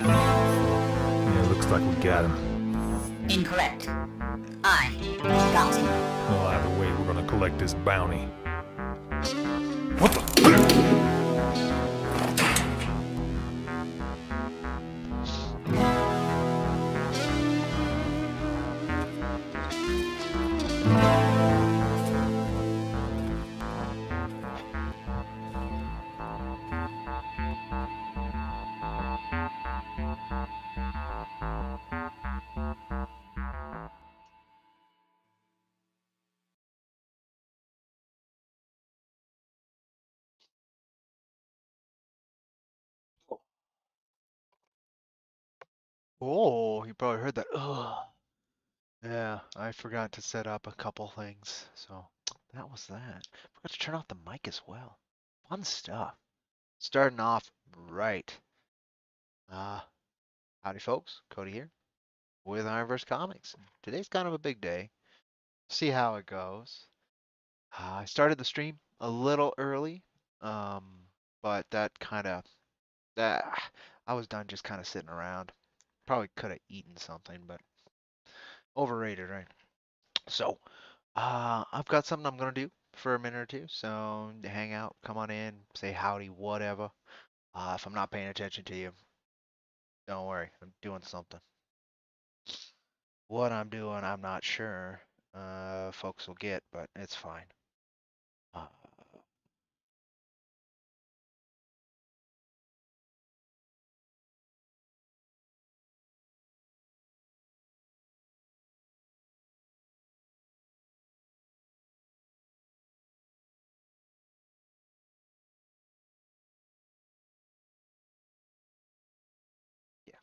Yeah, looks like we got him. Incorrect. I got him. Well, either way, we're gonna collect this bounty. What the? Oh, you probably heard that. Ugh. Yeah, I forgot to set up a couple things, so that was that. Forgot to turn off the mic as well. Fun stuff. Starting off right. Howdy folks, Cody here with IronVerse Comics. Today's kind of a big day. See how it goes. I started the stream a little early, um, but that I was done just kind of sitting around. Probably could have eaten something, but overrated, right? So, I've got something I'm gonna do for a minute or two. So hang out, come on in, say howdy, whatever. If I'm not paying attention to you, don't worry, I'm doing something. What I'm doing, I'm not sure. Folks will get, but it's fine. Uh, yeah.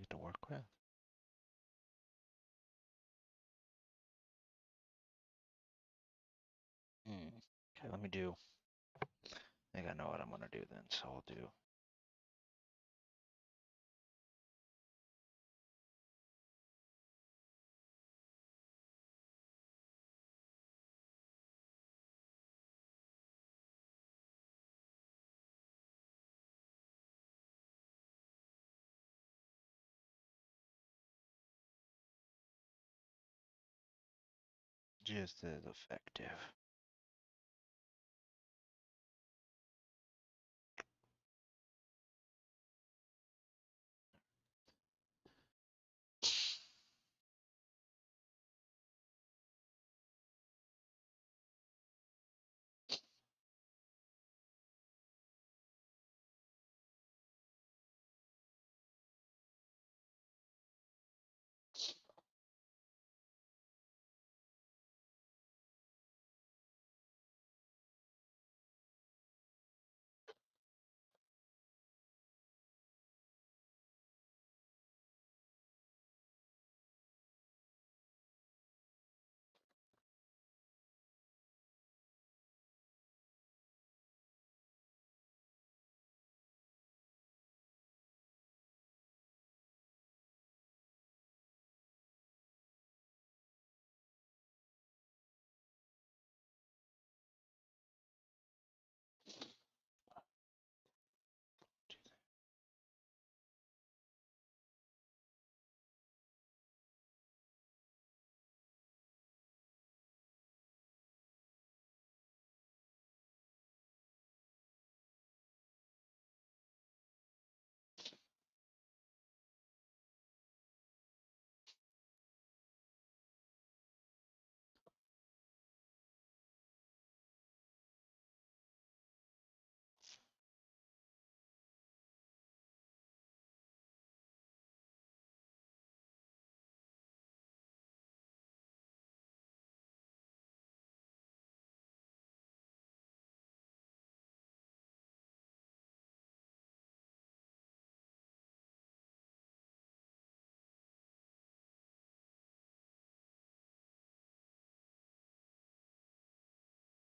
to work with. Okay, let me do. I think I know what I'm gonna do then. So I'll do. Just as effective.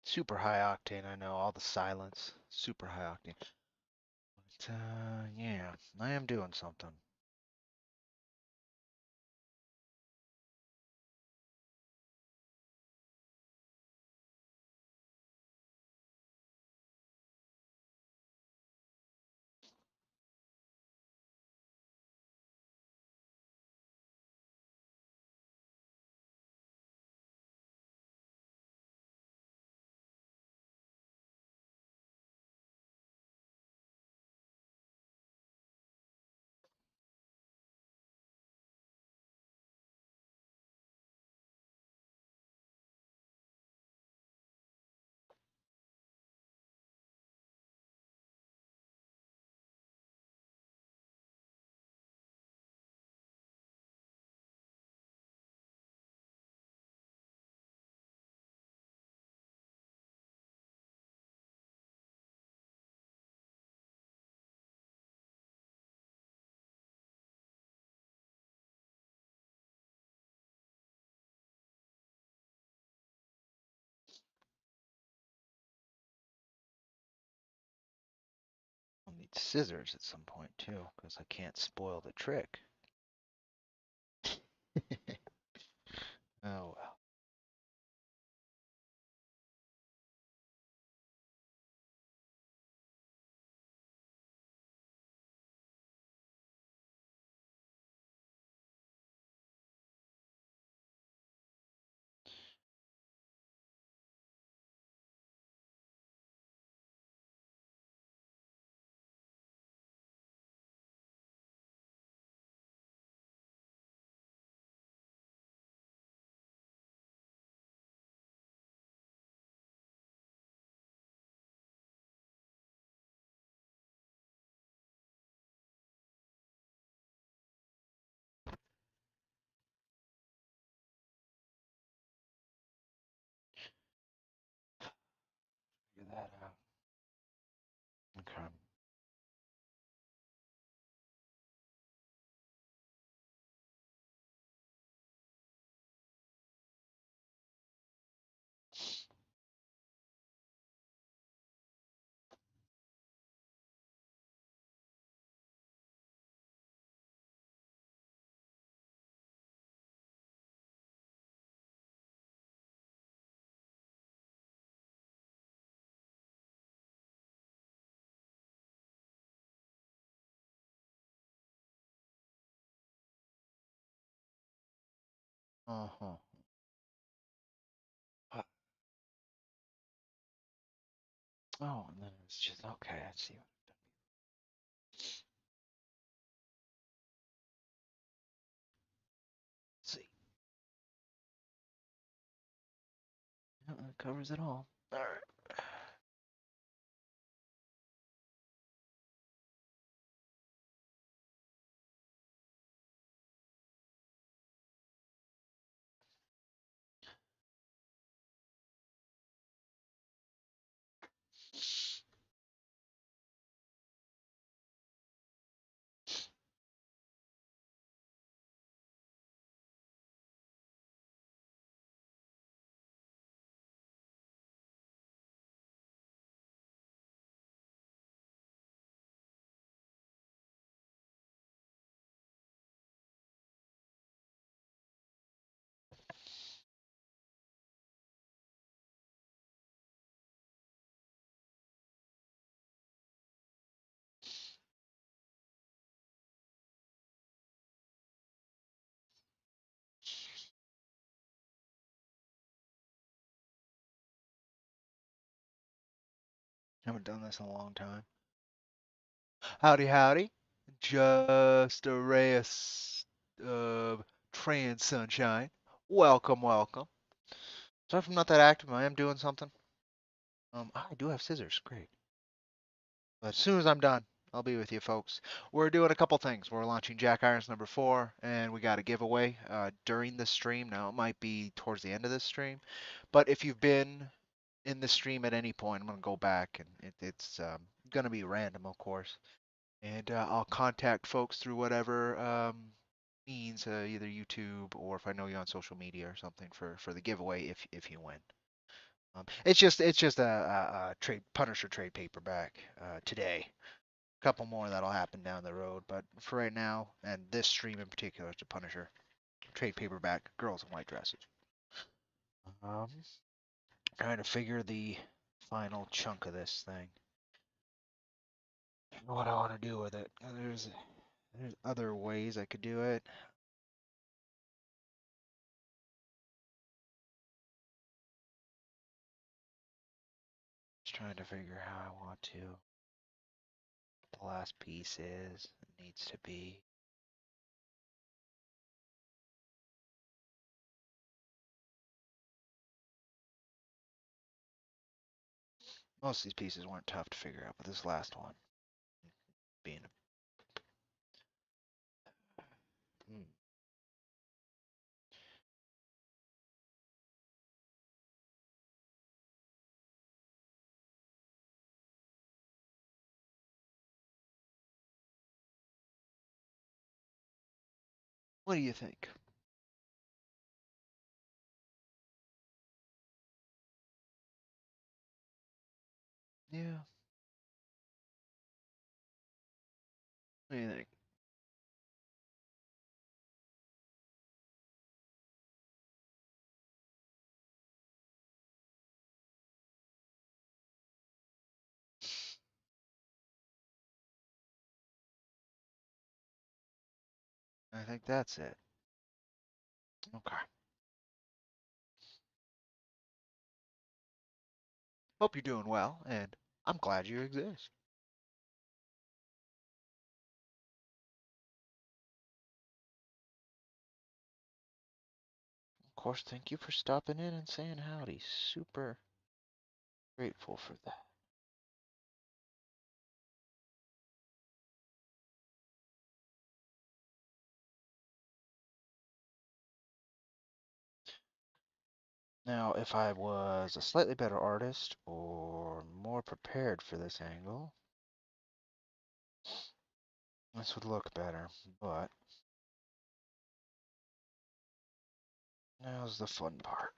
Super high octane, I know, all the silence, super high octane. But yeah, I am doing something. I'll need scissors at some point too, because I can't spoil the trick. Oh well. Figure that out. Okay. Uh-huh. Uh, Oh, and then it's just okay. I see. Let's see. Yeah, that covers it all. All right. Haven't done this in a long time. Howdy, howdy. Just a ray of trans sunshine. Welcome, welcome. Sorry if I'm not that active. I am doing something. I do have scissors. Great. But as soon as I'm done, I'll be with you, folks. We're doing a couple things. We're launching Jack Irons #4, and we got a giveaway during the stream. Now, it might be towards the end of this stream, but if you've been in the stream at any point, I'm going to go back, and it's going to be random, of course. And I'll contact folks through whatever means, either YouTube or if I know you on social media or something for the giveaway if you win. It's just a trade Punisher trade paperback today. A couple more that'll happen down the road, but for right now and this stream in particular, it's a Punisher trade paperback, girls in white dresses. Um, Trying to figure the final chunk of this thing. What I want to do with it. There's other ways I could do it. Just trying to figure how I want to. The last piece is, it needs to be. Most of these pieces weren't tough to figure out, but this last one being hmm. What do you think? Yeah. What do you think? I think that's it. Okay. Hope you're doing well, and I'm glad you exist. Of course, thank you for stopping in and saying howdy. Super grateful for that. Now, if I was a slightly better artist or more prepared for this angle, this would look better, but now's the fun part.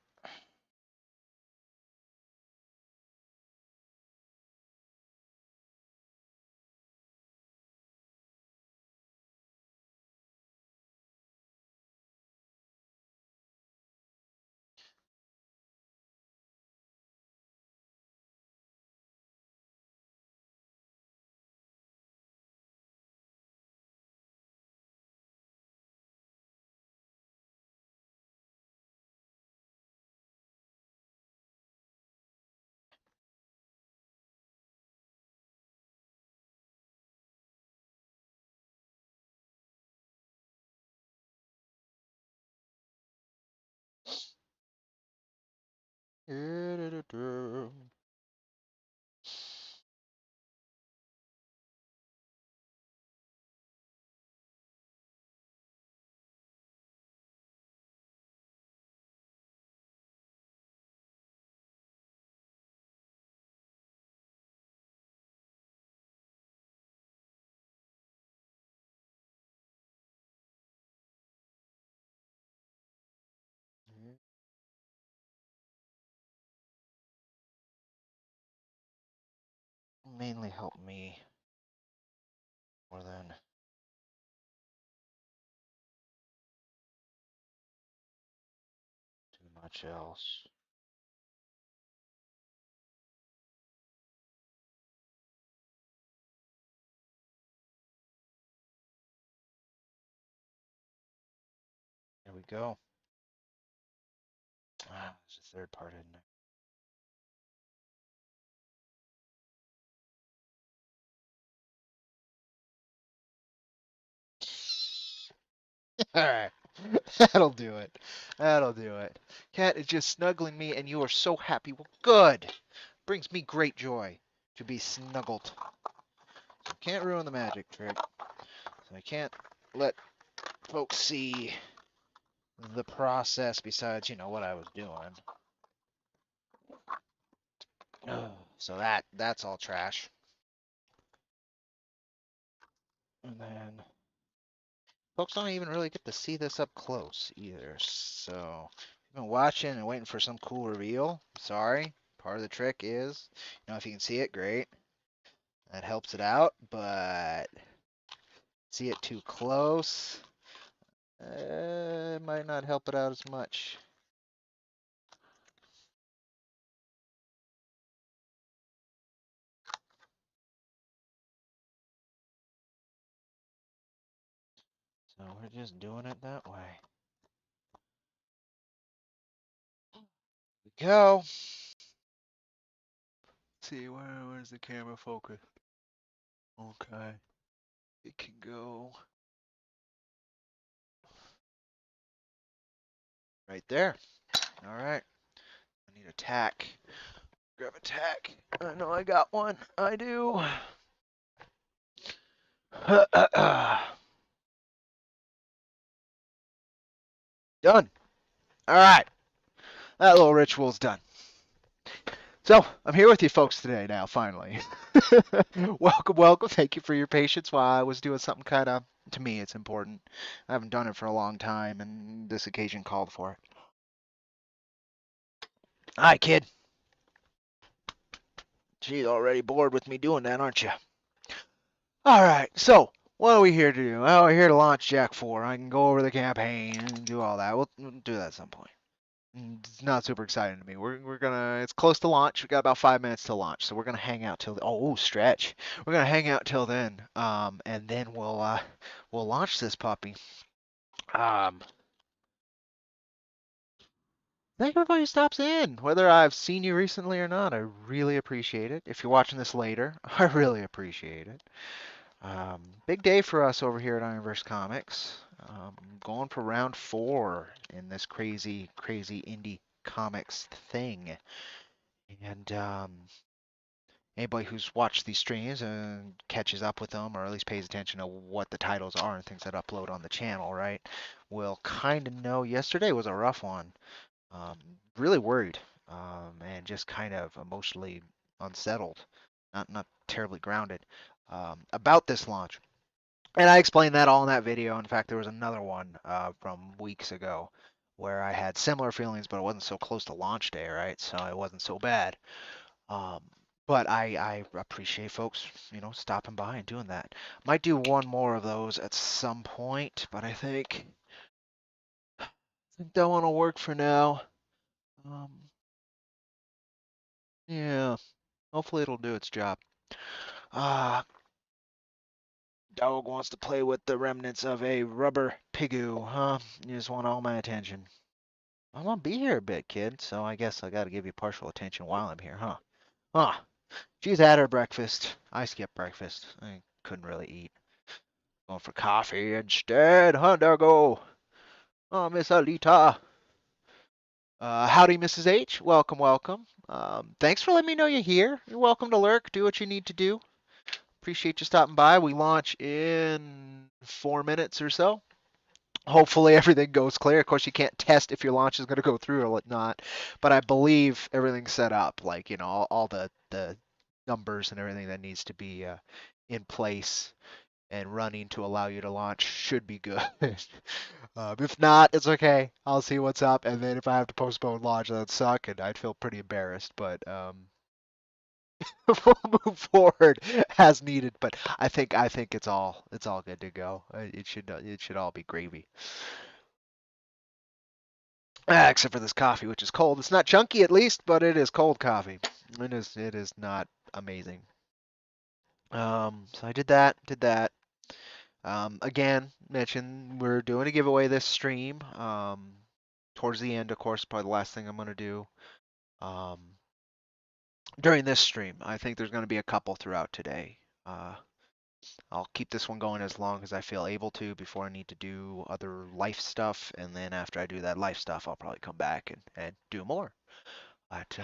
Mainly help me more than too much else. There we go. Ah, there's a third part in there. All right. That'll do it. That'll do it. Cat is just snuggling me, and you are so happy. Well, good. Brings me great joy to be snuggled. So can't ruin the magic trick. So I can't let folks see the process besides, what I was doing. So that's all trash. And then folks don't even really get to see this up close either. So if you've been watching and waiting for some cool reveal, sorry. Part of the trick is, if you can see it, great. That helps it out, but see it too close, it might not help it out as much. So we're just doing it that way. We go. See, where's the camera focus? Okay. It can go right there. All right. I need a tack. Grab a tack. I know I got one. I do. Done. All right. That little ritual's done. So, I'm here with you folks today now, finally. Welcome, welcome. Thank you for your patience while I was doing something kind of, to me, it's important. I haven't done it for a long time, and this occasion called for it. Hi, kid. She's already bored with me doing that, aren't you? All right, so what are we here to do? Well, we're here to launch Jack 4. I can go over the campaign and do all that. We'll do that at some point. It's not super exciting to me. We're gonna. It's close to launch. We got about 5 minutes to launch, so we're gonna hang out till. Stretch. We're gonna hang out till then. And then we'll launch this puppy. Um, Thank everybody who stops in, whether I've seen you recently or not. I really appreciate it. If you're watching this later, I really appreciate it. Big day for us over here at IronVerse Comics. Going for round 4 in this crazy, crazy indie comics thing. And anybody who's watched these streams and catches up with them, or at least pays attention to what the titles are and things that upload on the channel, right, will kind of know yesterday was a rough one. Really worried, and just kind of emotionally unsettled, not terribly grounded, about this launch. And I explained that all in that video. In fact, there was another one from weeks ago where I had similar feelings, but it wasn't so close to launch day, right? So it wasn't so bad. Um, but I appreciate folks, stopping by and doing that. Might do one more of those at some point, but I think that one will work for now. Um, yeah, hopefully it'll do its job. Ah, dog wants to play with the remnants of a rubber pigoo, huh? You just want all my attention. I'm gonna be here a bit, kid, so I guess I gotta give you partial attention while I'm here, huh? Huh. She's had her breakfast. I skipped breakfast. I couldn't really eat. Going for coffee instead, huh, Dargo? Oh, Miss Alita. Howdy, Mrs. H. Welcome, welcome. Thanks for letting me know you're here. You're welcome to lurk. Do what you need to do. Appreciate you stopping by. We launch in 4 minutes or so. Hopefully everything goes clear. Of course, you can't test if your launch is going to go through or not, but I believe everything's set up. Like, all the numbers and everything that needs to be in place and running to allow you to launch should be good. If not, it's okay. I'll see what's up, and then if I have to postpone launch, that'd suck, and I'd feel pretty embarrassed. But we'll move forward as needed. But I think it's all good to go. It should all be gravy. Except for this coffee, which is cold. It's not chunky at least, but it is cold coffee. It is not amazing. So I did that. Again, mentioned we're doing a giveaway this stream. Towards the end, of course, probably the last thing I'm going to do. Um, during this stream, I think there's going to be a couple throughout today. I'll keep this one going as long as I feel able to before I need to do other life stuff, and then after I do that life stuff, I'll probably come back and do more. But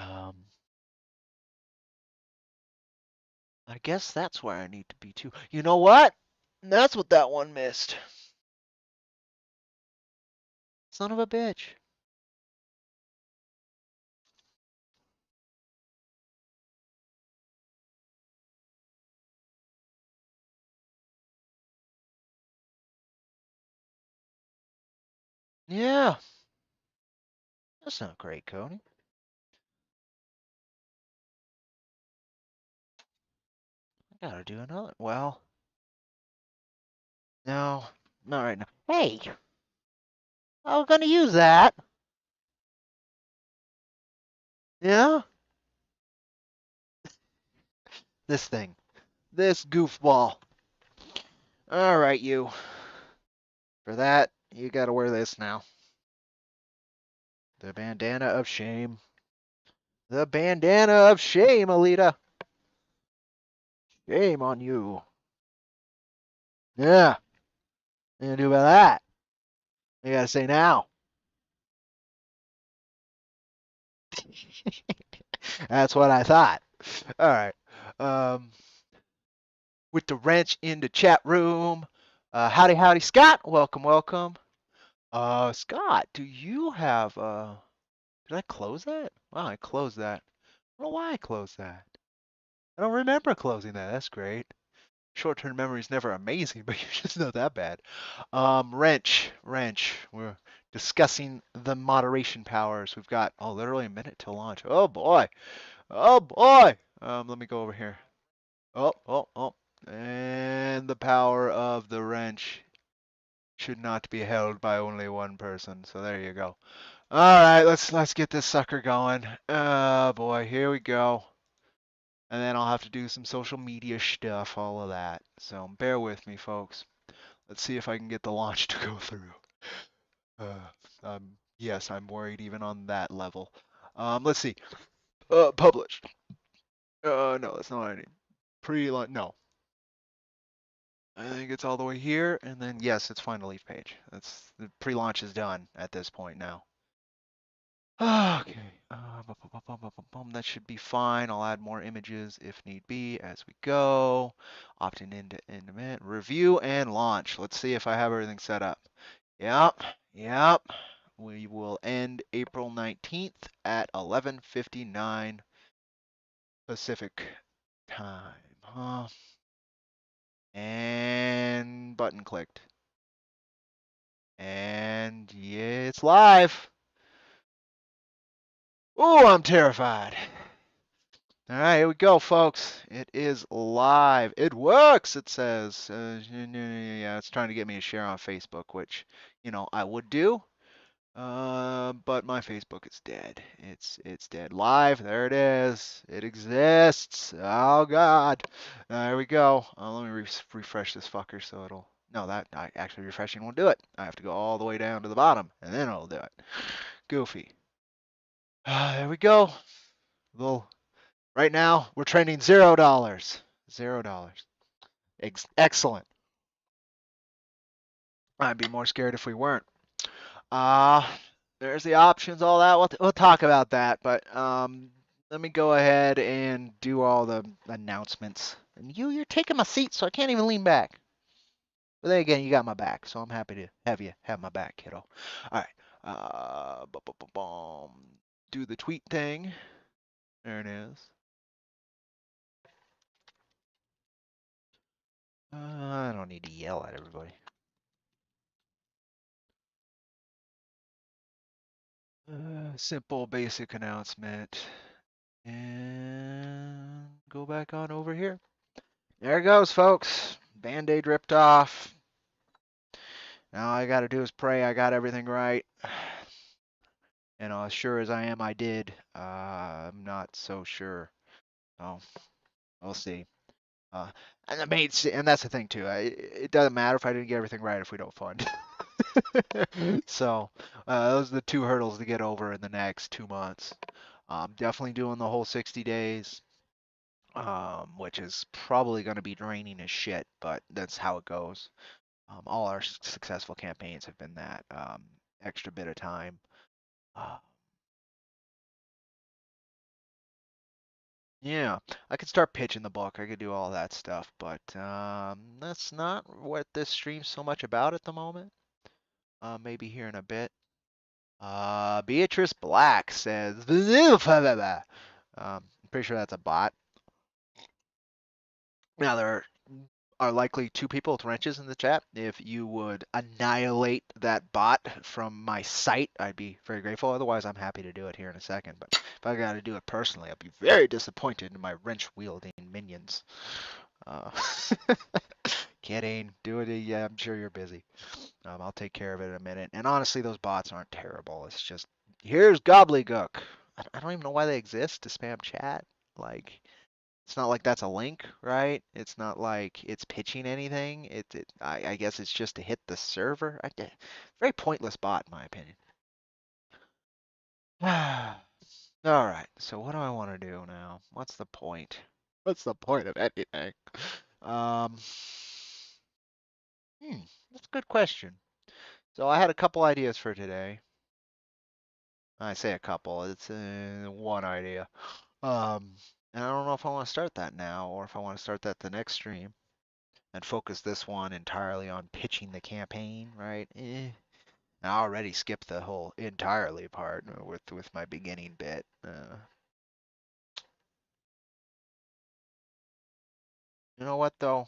I guess that's where I need to be too. You know what? That's what that one missed. Son of a bitch. Yeah, that's not great, Cody. I gotta do another. Well, no, not right now. Hey, I was gonna use that. Yeah, this thing, this goofball. All right, you. For that, you gotta wear this now. The bandana of shame. The bandana of shame, Alita. Shame on you. Yeah. What you gonna do about that? You gotta say now. That's what I thought. All right. Um, with the wrench in the chat room. Howdy, howdy, Scott. Welcome, welcome. Scott, do you have did I close that? Wow, I closed that. I don't know why I closed that. I don't remember closing that. That's great. Short-term memory is never amazing, but you're just not that bad. Wrench. We're discussing the moderation powers. We've got literally a minute to launch. Oh boy. Oh boy. Let me go over here. Oh. And the power of the wrench should not be held by only one person. So there you go. All right, let's get this sucker going. Oh boy, here we go. And then I'll have to do some social media stuff, all of that. So bear with me, folks. Let's see if I can get the launch to go through. Yes, I'm worried even on that level. Let's see. Publish. No, that's not what I need. Pre-launch. No. I think it's all the way here, and then yes, it's find a leaf page. That's the pre-launch is done at this point now. Okay. That should be fine. I'll add more images if need be as we go. Opting into end review and launch. Let's see if I have everything set up. Yep. We will end April 19th at 11:59 Pacific time. And button clicked. And yeah, it's live. Oh, I'm terrified. All right, here we go, folks. It is live. It works, it says. Yeah, it's trying to get me to share on Facebook, which, I would do. But my Facebook is dead. It's dead. Live, there it is. It exists. Oh God. There we go. Let me refresh this fucker so it'll. No, that actually refreshing won't do it. I have to go all the way down to the bottom, and then it'll do it. Goofy. There we go. Little. Right now, we're trending $0. $0. Excellent. I'd be more scared if we weren't. There's the options, all that. We'll talk about that, but let me go ahead and do all the announcements. And you're taking my seat, so I can't even lean back. But then again, you got my back, so I'm happy to have you have my back, kiddo. All right. Do the tweet thing. There it is. I don't need to yell at everybody. Simple, basic announcement. And go back on over here. There it goes, folks. Band-Aid ripped off. Now all I gotta do is pray I got everything right. And as sure as I am I did, I'm not so sure. Oh, we'll see. And that's the thing too. It doesn't matter if I didn't get everything right if we don't fund. So those are the two hurdles to get over in the next 2 months. Definitely doing the whole 60 days, which is probably going to be draining as shit, but that's how it goes. All our successful campaigns have been that extra bit of time. Uh, yeah, I could start pitching the book. I could do all that stuff, but that's not what this stream's so much about at the moment. Maybe here in a bit. Beatrice Black says, I'm pretty sure that's a bot. Now there are likely two people with wrenches in the chat. If you would annihilate that bot from my site, I'd be very grateful. Otherwise, I'm happy to do it here in a second. But if I got to do it personally, I'll be very disappointed in my wrench wielding minions. Uh, kidding. Do it. Yeah, I'm sure you're busy. I'll take care of it in a minute. And honestly, those bots aren't terrible. It's just, here's gobbledygook. I don't even know why they exist to spam chat. Like, it's not like that's a link, right? It's not like it's pitching anything. I guess it's just to hit the server. Very pointless bot, in my opinion. All right. So what do I want to do now? What's the point? What's the point of anything? Um, that's a good question. So I had a couple ideas for today. I say a couple. It's one idea. Um, and I don't know if I want to start that now or if I want to start that the next stream and focus this one entirely on pitching the campaign, right? I already skipped the whole entirely part with my beginning bit. You know what though?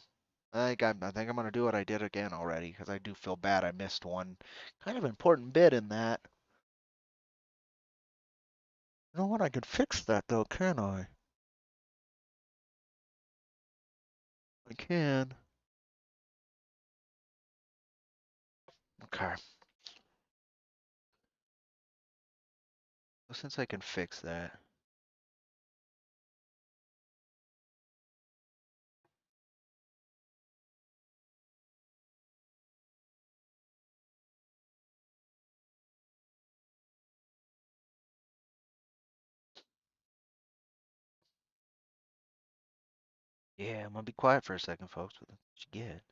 I think I'm gonna do what I did again already because I do feel bad I missed one kind of important bit in that. You know what? I could fix that though, can I? I can. Okay. Well, since I can fix that. Yeah, I'm gonna be quiet for a second, folks. But that's what you get.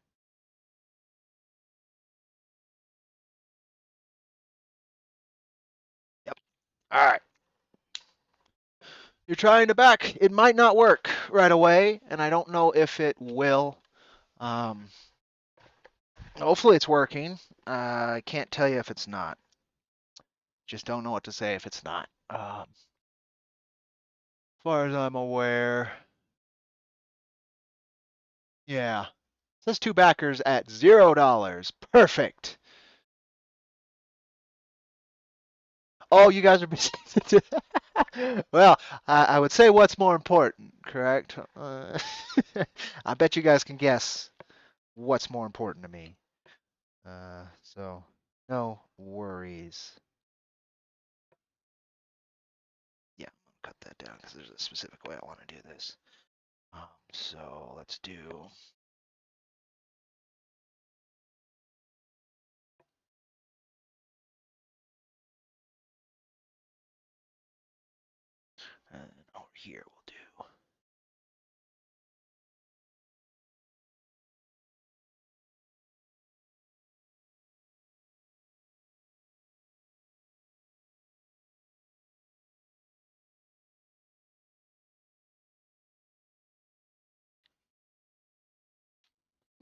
Yep. All right. You're trying to back. It might not work right away, and I don't know if it will. Um, hopefully it's working. I can't tell you if it's not. Just don't know what to say if it's not. As far as I'm aware, yeah. It says two backers at $0. Perfect. Oh, you guys are busy. Well, I would say what's more important, correct? I bet you guys can guess what's more important to me. So no worries. Yeah, I'm gonna cut that down because there's a specific way I want to do this. So let's do. And over here we'll do.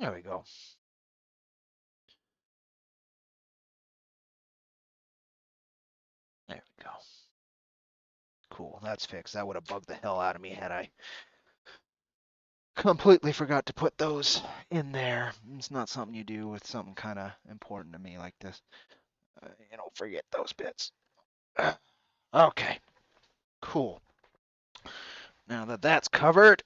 There we go. There we go. Cool, that's fixed. That would have bugged the hell out of me had I completely forgot to put those in there. It's not something you do with something kind of important to me like this. You don't forget those bits. Okay, cool. Now that that's covered,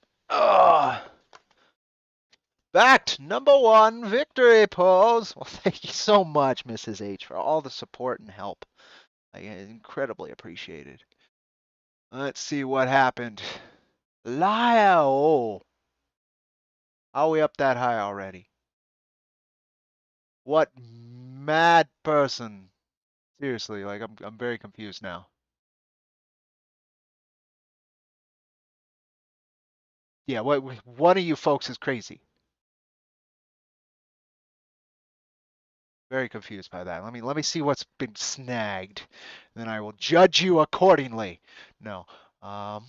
back to number one victory pose. Well, thank you so much, Mrs. H, for all the support and help. Incredibly appreciated. Let's see what happened. Lyle. How are we up that high already? What mad person? Seriously, like I'm very confused now. Yeah, what one of you folks is crazy. Very confused by that. Let me see what's been snagged. Then I will judge you accordingly. No. Um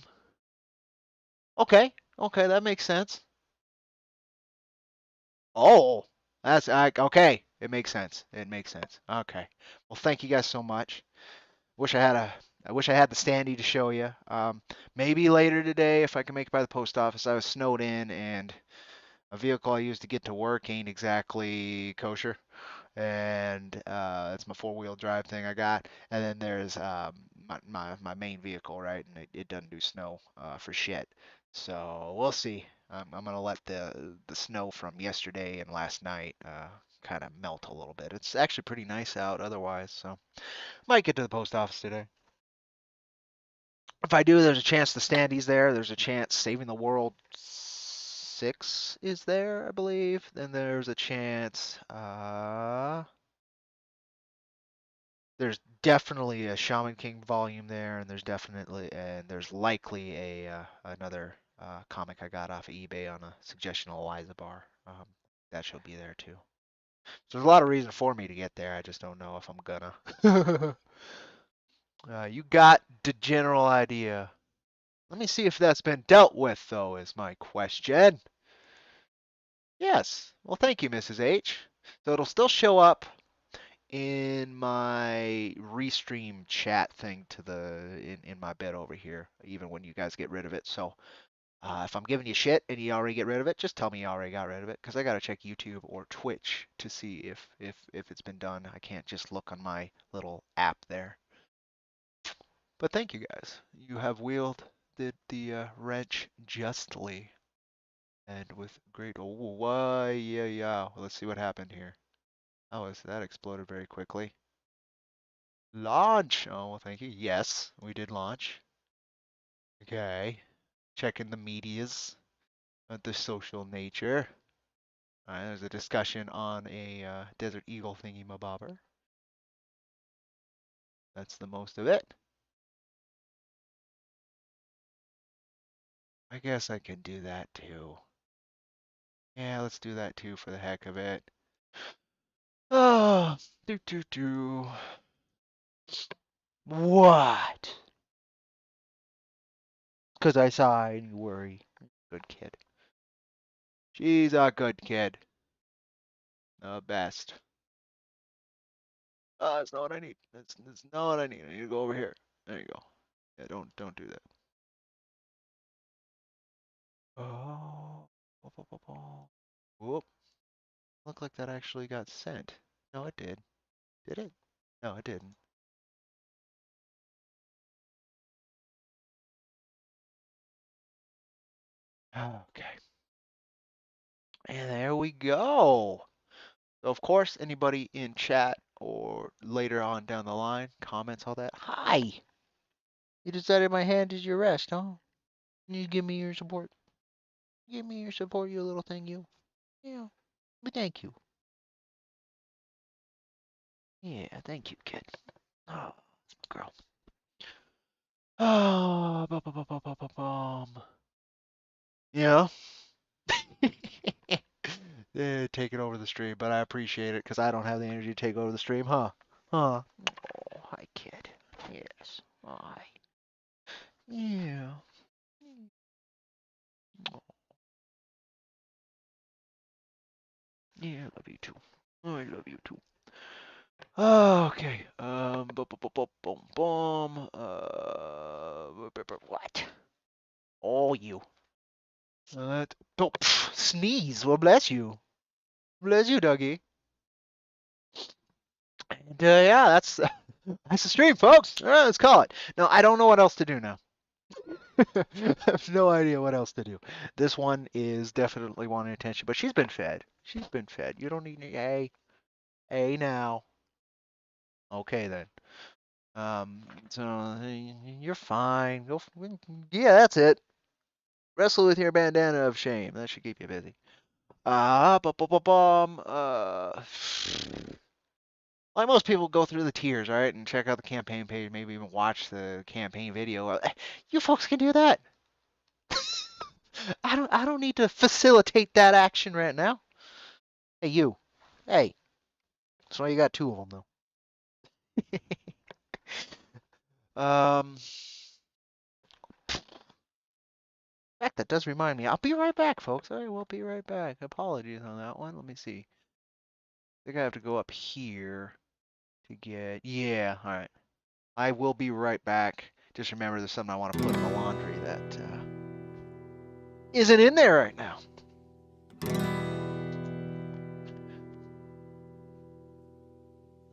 okay. Okay, that makes sense. Oh, that's okay. It makes sense. It makes sense. Okay. Well, thank you guys so much. I wish I had the standee to show you. Maybe later today if I can make it by the post office. I was snowed in and a vehicle I use to get to work ain't exactly kosher. And it's my four-wheel drive thing I got. And then there's my main vehicle, right? And it doesn't do snow for shit. So we'll see. I'm gonna let the snow from yesterday and last night kind of melt a little bit. It's actually pretty nice out otherwise, so might get to the post office today. If I do, there's a chance the standee's there. There's a chance Saving the World 6 is there, I believe. Then there's a chance there's definitely a Shaman King volume there, and there's likely a another comic I got off of eBay on a suggestion of Eliza Bar. That should be there too. So there's a lot of reason for me to get there. I just don't know if I'm gonna. You got the general idea. Let me see if that's been dealt with, though, is my question. Yes. Well, thank you, Mrs. H. So it'll still show up in my restream chat thing to in my bed over here, even when you guys get rid of it. So if I'm giving you shit and you already get rid of it, just tell me you already got rid of it, because I gotta check YouTube or Twitch to see if it's been done. I can't just look on my little app there. But thank you guys. You have wielded the wrench justly and with great. Oh, why? Yeah, yeah. Well, let's see what happened here. Oh, that exploded very quickly. Launch! Oh, well, thank you. Yes, we did launch. Okay. Checking the medias of the social nature. Alright, there's a discussion on a Desert Eagle thingy mabobber. That's the most of it. I guess I can do that too. Yeah, let's do that too for the heck of it. Oh, do. What? Because I saw and you worry. Good kid. She's a good kid. The best. Oh, that's not what I need. That's not what I need. I need to go over here. There you go. Yeah, don't do that. Oh. Whoop. Looked like that actually got sent. No, it did. Did it? No, it didn't. Okay. And there we go. So of course, anybody in chat or later on down the line, comments, all that. Hi. You decided my hand is your rest, huh? You give me your support. Give me your support, you little thing, you. Yeah. But thank you. Yeah, thank you, kid. Oh, girl. Oh, yeah. Taking over the stream, but I appreciate it because I don't have the energy to take over the stream, huh? Huh? Oh, hi, kid. Yes. Hi. Yeah. boom, boom. What? Oh, you. Sneeze. Well, bless you. Bless you, Dougie. And yeah, that's that's the stream, folks. Let's call it. No, I don't know what else to do now. I have no idea what else to do. This one is definitely wanting attention, but she's been fed. She's been fed. You don't need any. Hey now. Okay then. So you're fine. Yeah, that's it. Wrestle with your bandana of shame. That should keep you busy. Like most people go through the tiers, right, and check out the campaign page, maybe even watch the campaign video. You folks can do that. I don't need to facilitate that action right now. Hey, you. Hey. So you got two of them though. In fact, that does remind me. I'll be right back, folks. I will be right back. Apologies on that one. Let me see. I think I have to go up here to get. Yeah, all right. I will be right back. Just remember, there's something I want to put in the laundry that isn't in there right now.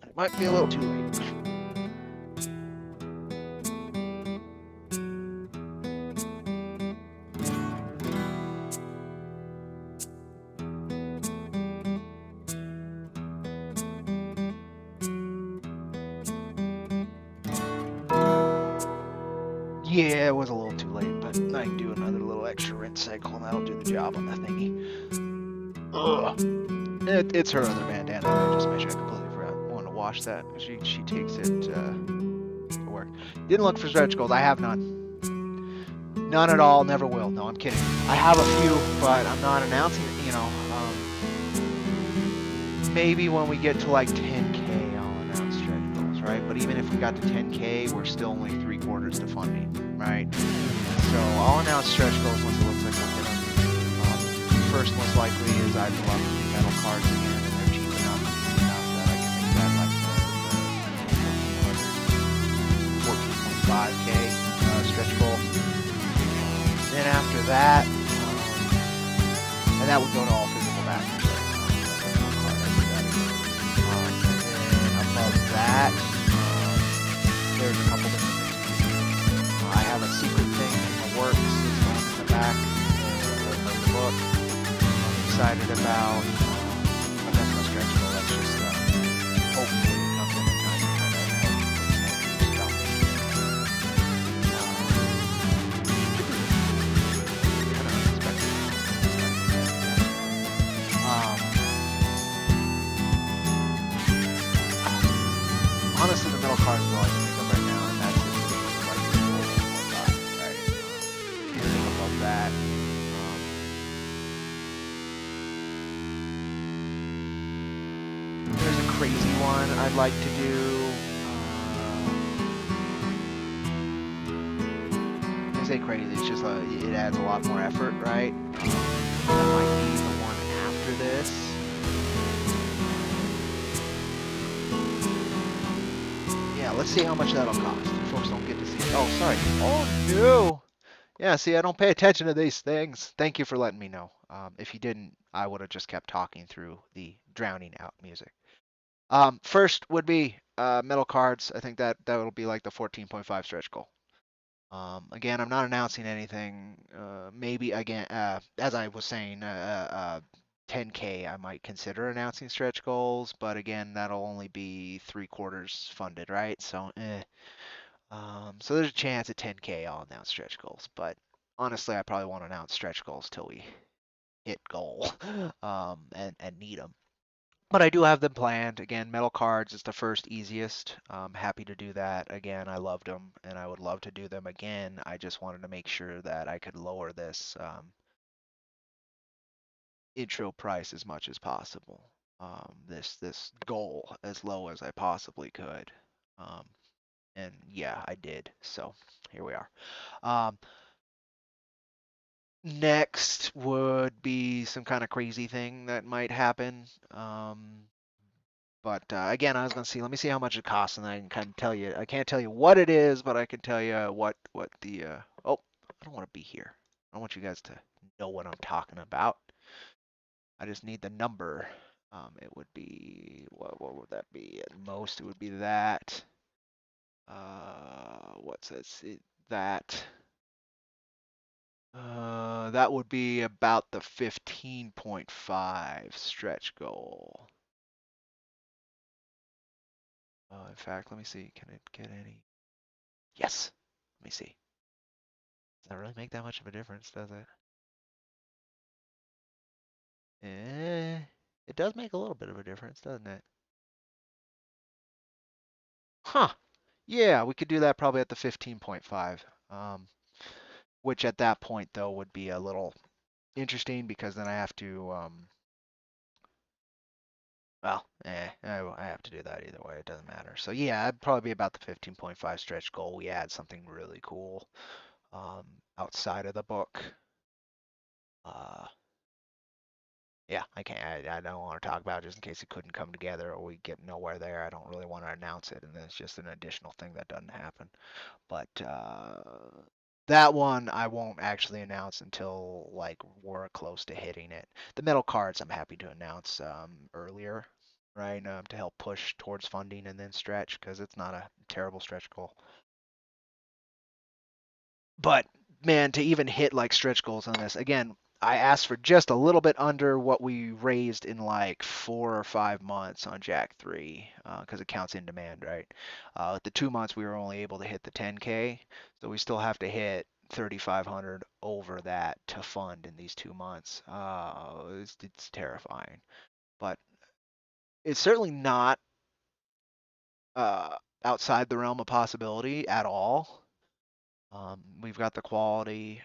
It might be a little too late. Yeah, it was a little too late, but I can do another little extra rinse cycle, and that'll do the job on the thingy. Ugh. It's her other bandana. I just made sure I completely forgot. I wanted to wash that. She takes it to work. Didn't look for stretch goals. I have none. None at all. Never will. No, I'm kidding. I have a few, but I'm not announcing it. Maybe when we get to like 10K, I'll announce stretch goals, right? But even if we got to 10K, we're still only 3/4 to funding, right? So I'll announce stretch goals once it looks like we'll hit them. First, most likely, is I'd love to do metal cards again, and they're cheap enough that I can make that like the 14.5K stretch goal. Then after that, and that would go to all physical masters. Above that, there's a couple different things. I have a secret thing in the works that's going in the back of the book. I'm excited about, but that's no stretch goal. That's just hopefully it comes in time to kind of stuff. Kind of unexpected. Honestly, the middle card is all I can think of right now, and that's just like the right? Anything above that. There's a crazy one I'd like to do. I say crazy, it's just it adds a lot more effort, right? That might be the one after this. Yeah, let's see how much that'll cost. You folks don't get to see. Oh, sorry. Oh no. Yeah, see, I don't pay attention to these things. Thank you for letting me know. If you didn't, I would have just kept talking through the drowning out music. First would be metal cards. I think that will be like the 14.5 stretch goal. Again, I'm not announcing anything. Maybe again, as I was saying, 10K, I might consider announcing stretch goals, but again, that'll only be 3/4 funded, right? So, so there's a chance at 10K I'll announce stretch goals, but honestly, I probably won't announce stretch goals till we hit goal, and need them. But I do have them planned. Again, metal cards is the first easiest. I'm happy to do that. Again, I loved them, and I would love to do them again. I just wanted to make sure that I could lower this intro price as much as possible. This goal as low as I possibly could. And yeah, I did. So here we are. Next would be some kind of crazy thing that might happen. But again, I was gonna see. Let me see how much it costs, and I can kind of tell you. I can't tell you what it is, but I can tell you what the. Oh, I don't want to be here. I don't want you guys to know what I'm talking about. I just need the number. It would be what would that be? At most, it would be that. What's it? That. That would be about the 15.5 stretch goal. In fact, let me see. Can it get any? Yes. Let me see. Does that really make that much of a difference, does it? It does make a little bit of a difference, doesn't it? Huh. Yeah, we could do that probably at the 15.5. Which at that point though would be a little interesting because then I have to well, I have to do that either way. It doesn't matter. So yeah, I'd probably be about the 15.5 stretch goal. We add something really cool um, outside of the book. Uh, yeah, I can't. I don't want to talk about it just in case it couldn't come together or we get nowhere there. I don't really want to announce it, and then it's just an additional thing that doesn't happen. But that one I won't actually announce until like we're close to hitting it. The metal cards I'm happy to announce earlier, right? To help push towards funding and then stretch because it's not a terrible stretch goal. But man, to even hit like stretch goals on this, again, I asked for just a little bit under what we raised in like 4 or 5 months on Jack 3 because it counts in demand, right? With the 2 months, we were only able to hit the 10K, so we still have to hit 3,500 over that to fund in these 2 months. It's terrifying, but it's certainly not uh, outside the realm of possibility at all. We've got the quality,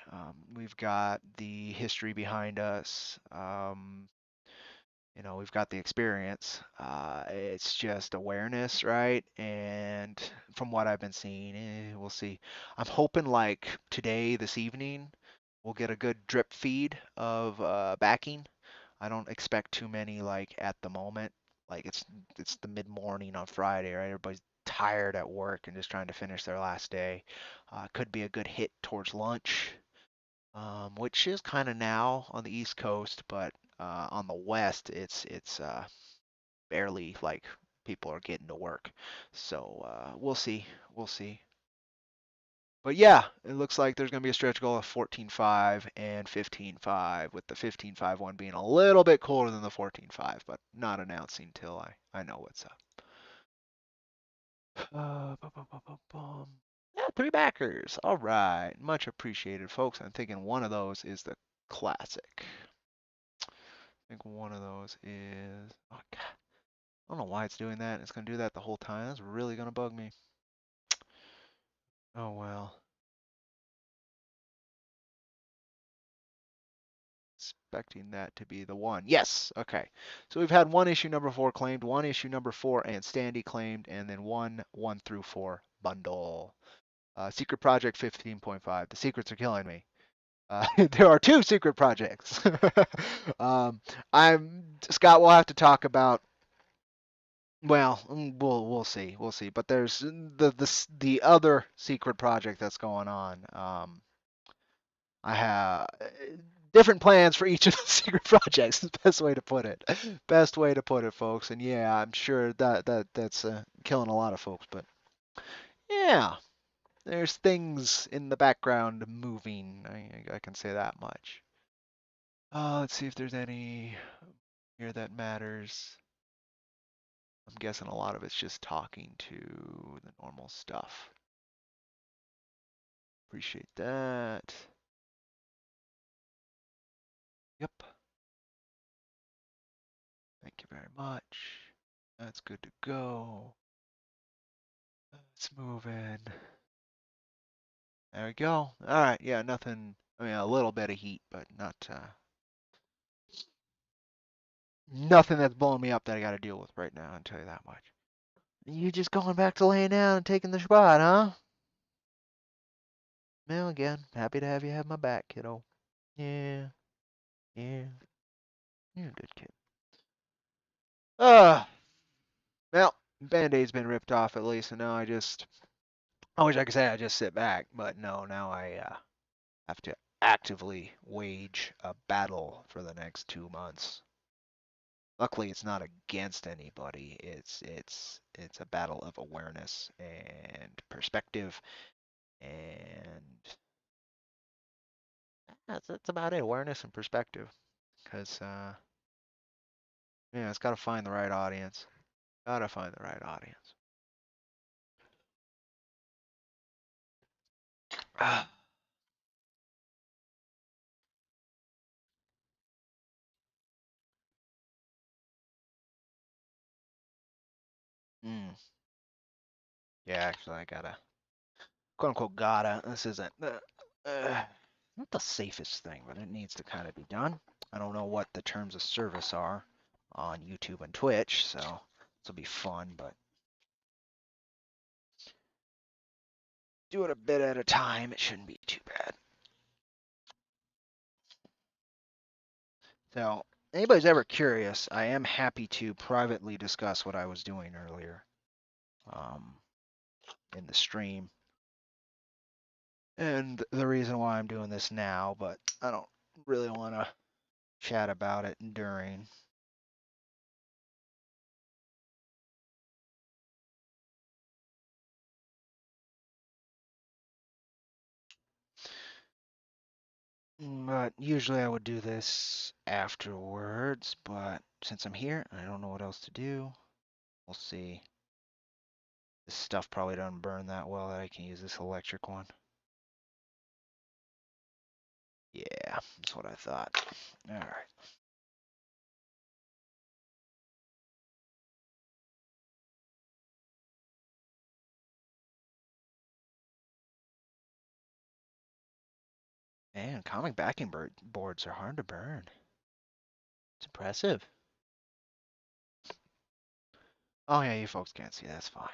we've got the history behind us, we've got the experience. It's just awareness, right? And from what I've been seeing, we'll see. I'm hoping like today, this evening, we'll get a good drip feed of backing. I don't expect too many like at the moment. Like it's the mid morning on Friday, right? Everybody's tired at work and just trying to finish their last day. Could be a good hit towards lunch, which is kind of now on the East Coast, but on the West, it's barely like people are getting to work. So we'll see, we'll see. But yeah, it looks like there's going to be a stretch goal of 14.5 and 15.5, with the 15.5 one being a little bit cooler than the 14.5, but not announcing till I know what's up. Yeah, 3 backers. All right. Much appreciated, folks. I'm thinking one of those is the classic. I think one of those is. Oh, God. I don't know why it's doing that. It's going to do that the whole time. That's really going to bug me. Oh, well. Expecting that to be the one. Yes. Okay. So we've had one issue number 4 claimed, one issue number 4 and Standy claimed, and then one 1 through 4 bundle. Secret Project 15.5. The secrets are killing me. There are 2 secret projects. Scott. We'll have to talk about. Well, we'll see. We'll see. But there's the other secret project that's going on. I have different plans for each of the secret projects. Is the best way to put it. Best way to put it, folks. And yeah, I'm sure that's killing a lot of folks. But yeah, there's things in the background moving. I can say that much. Let's see if there's any here that matters. I'm guessing a lot of it's just talking to the normal stuff. Appreciate that. Yep. Thank you very much. That's good to go. Let's move in. There we go. All right. Yeah, nothing. I mean, a little bit of heat, but not nothing that's blowing me up that I got to deal with right now. I'll tell you that much. You just going back to laying down and taking the spot, huh? Well, again, happy to have you have my back, kiddo. Yeah. Yeah. You're a good kid. Ah. Well, Band-Aid's been ripped off at least, and now I wish I could say I just sit back, but no, now I have to actively wage a battle for the next 2 months. Luckily, it's not against anybody. It's a battle of awareness and perspective, and that's about it. Awareness and perspective, because yeah, it's got to find the right audience. Gotta find the right audience. Ah, mm. Yeah, actually, I gotta quote unquote gotta. This isn't not the safest thing, but it needs to kind of be done. I don't know what the terms of service are on YouTube and Twitch, so this will be fun, but do it a bit at a time. It shouldn't be too bad. So, anybody's ever curious, I am happy to privately discuss what I was doing earlier um, in the stream and the reason why I'm doing this now, but I don't really want to chat about it during. But usually I would do this afterwards, but since I'm here, I don't know what else to do. We'll see. This stuff probably doesn't burn that well that I can use this electric one. Yeah, that's what I thought. All right. Man, comic backing boards are hard to burn. It's impressive. Oh yeah, you folks can't see. That's fine.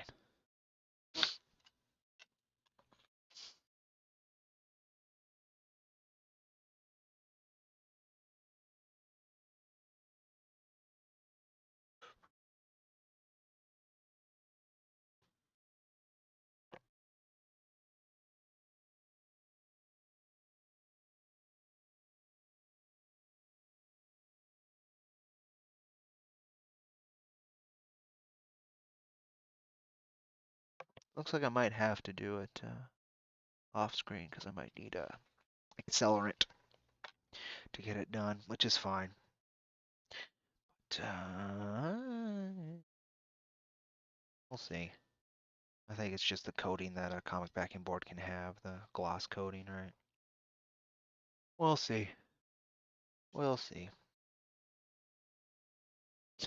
Looks like I might have to do it off screen because I might need a accelerant to get it done, which is fine. But, we'll see. I think it's just the coating that a comic backing board can have, the gloss coating, right? We'll see. We'll see.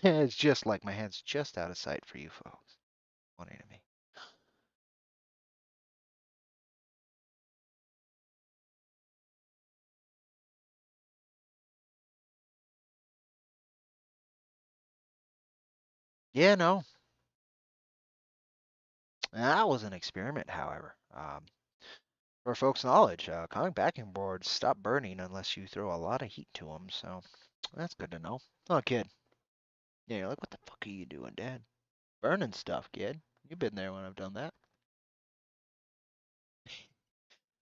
It's just like my hand's just out of sight for you folks. Pointing at me. Yeah, no. That was an experiment, however. For folks' knowledge, comic backing boards stop burning unless you throw a lot of heat to them, so that's good to know. Oh, kid. Yeah, you're like, what the fuck are you doing, Dad? Burning stuff, kid. You've been there when I've done that.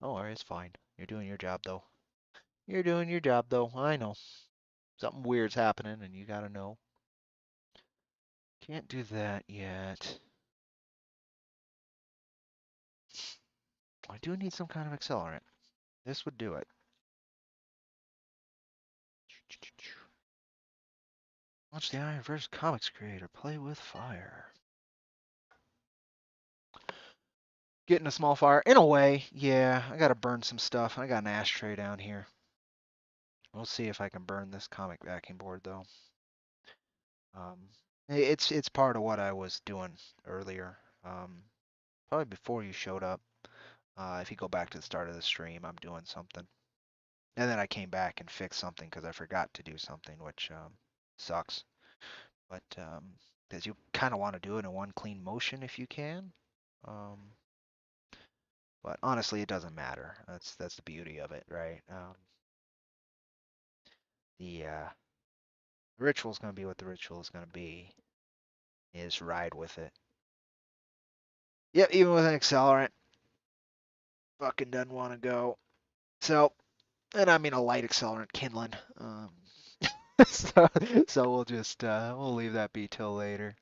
Don't worry, it's fine. You're doing your job, though. You're doing your job, though. I know. Something weird's happening, and you gotta know. Can't do that yet. I do need some kind of accelerant. This would do it. Watch the IronVerse Comics creator play with fire. Getting a small fire. In a way, yeah. I gotta burn some stuff. I got an ashtray down here. We'll see if I can burn this comic backing board, though. Um, it's part of what I was doing earlier. Probably before you showed up. If you go back to the start of the stream, I'm doing something. And then I came back and fixed something because I forgot to do something, which sucks. But because you kind of want to do it in one clean motion if you can. Um, but honestly, it doesn't matter. That's the beauty of it, right? The ritual is going to be what the ritual is going to be. You just ride with it. Yep, even with an accelerant, fucking doesn't want to go. So, and I mean a light accelerant, kindling. So, so we'll just we'll leave that be till later.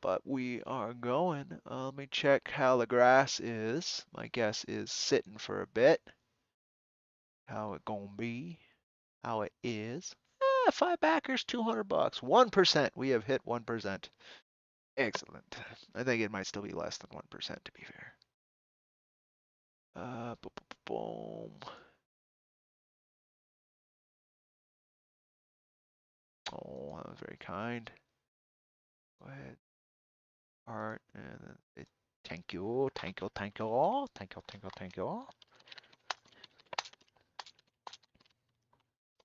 But we are going. Let me check how the grass is. My guess is sitting for a bit. How it gonna be? How it is? 5 backers, $200. 1%. We have hit 1%. Excellent. I think it might still be less than 1% to be fair. Boom. Oh, that was very kind. Go ahead. Heart and then thank you, thank you, thank you all, thank you, thank you, thank you all.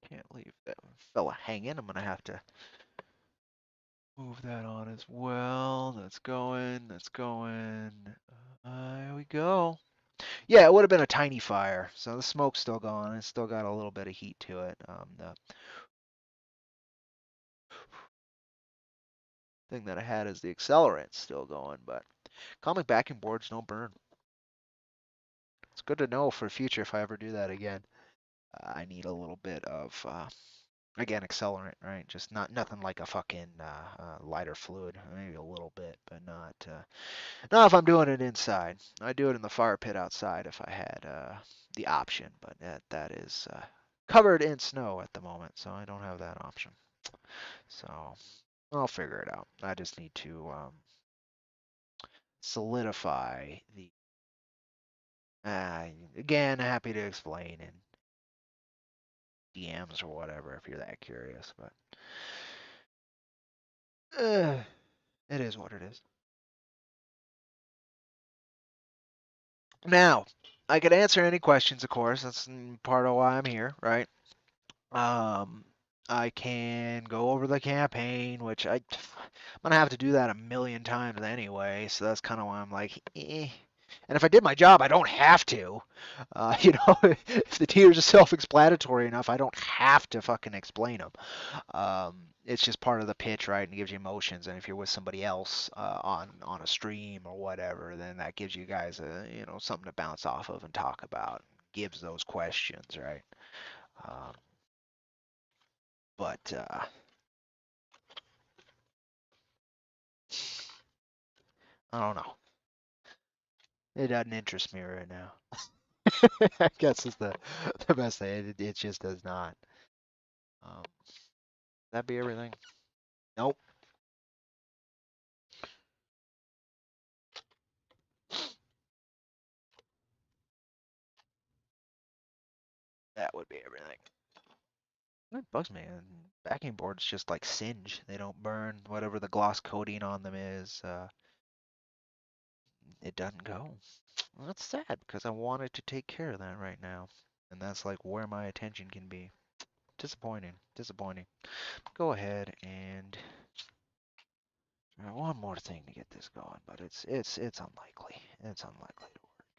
Can't leave that fella hanging. I'm gonna have to move that on as well. That's going. That's going. Here we go. Yeah, it would have been a tiny fire. So the smoke's still going. It's still got a little bit of heat to it. The thing that I had is the accelerant still going, but comic backing boards don't burn. It's good to know for future if I ever do that again. I need a little bit of again accelerant, right? Just nothing like a fucking lighter fluid. Maybe a little bit, but not if I'm doing it inside. I do it in the fire pit outside if I had the option, but that is covered in snow at the moment, so I don't have that option. So I'll figure it out. I just need to solidify the. Again, happy to explain in DMs or whatever if you're that curious, but it is what it is. Now, I could answer any questions, of course. That's part of why I'm here, right? Um, I can go over the campaign, which I'm gonna have to do that a million times anyway. So that's kind of why I'm like, eh. And if I did my job, I don't have to. You know, if the tiers are self-explanatory enough, I don't have to fucking explain them. It's just part of the pitch, right? And it gives you emotions. And if you're with somebody else on a stream or whatever, then that gives you guys something to bounce off of and talk about. Gives those questions, right? Um, but I don't know. It doesn't interest me right now. I guess is the best thing. It just does not. Um, that be everything? Nope. That would be everything. That bugs me. And backing boards just like singe. They don't burn. Whatever the gloss coating on them is, it doesn't go. Well, that's sad because I wanted to take care of that right now. And that's like where my attention can be. Disappointing. Disappointing. Go ahead and one more thing to get this going, but it's unlikely. It's unlikely to work.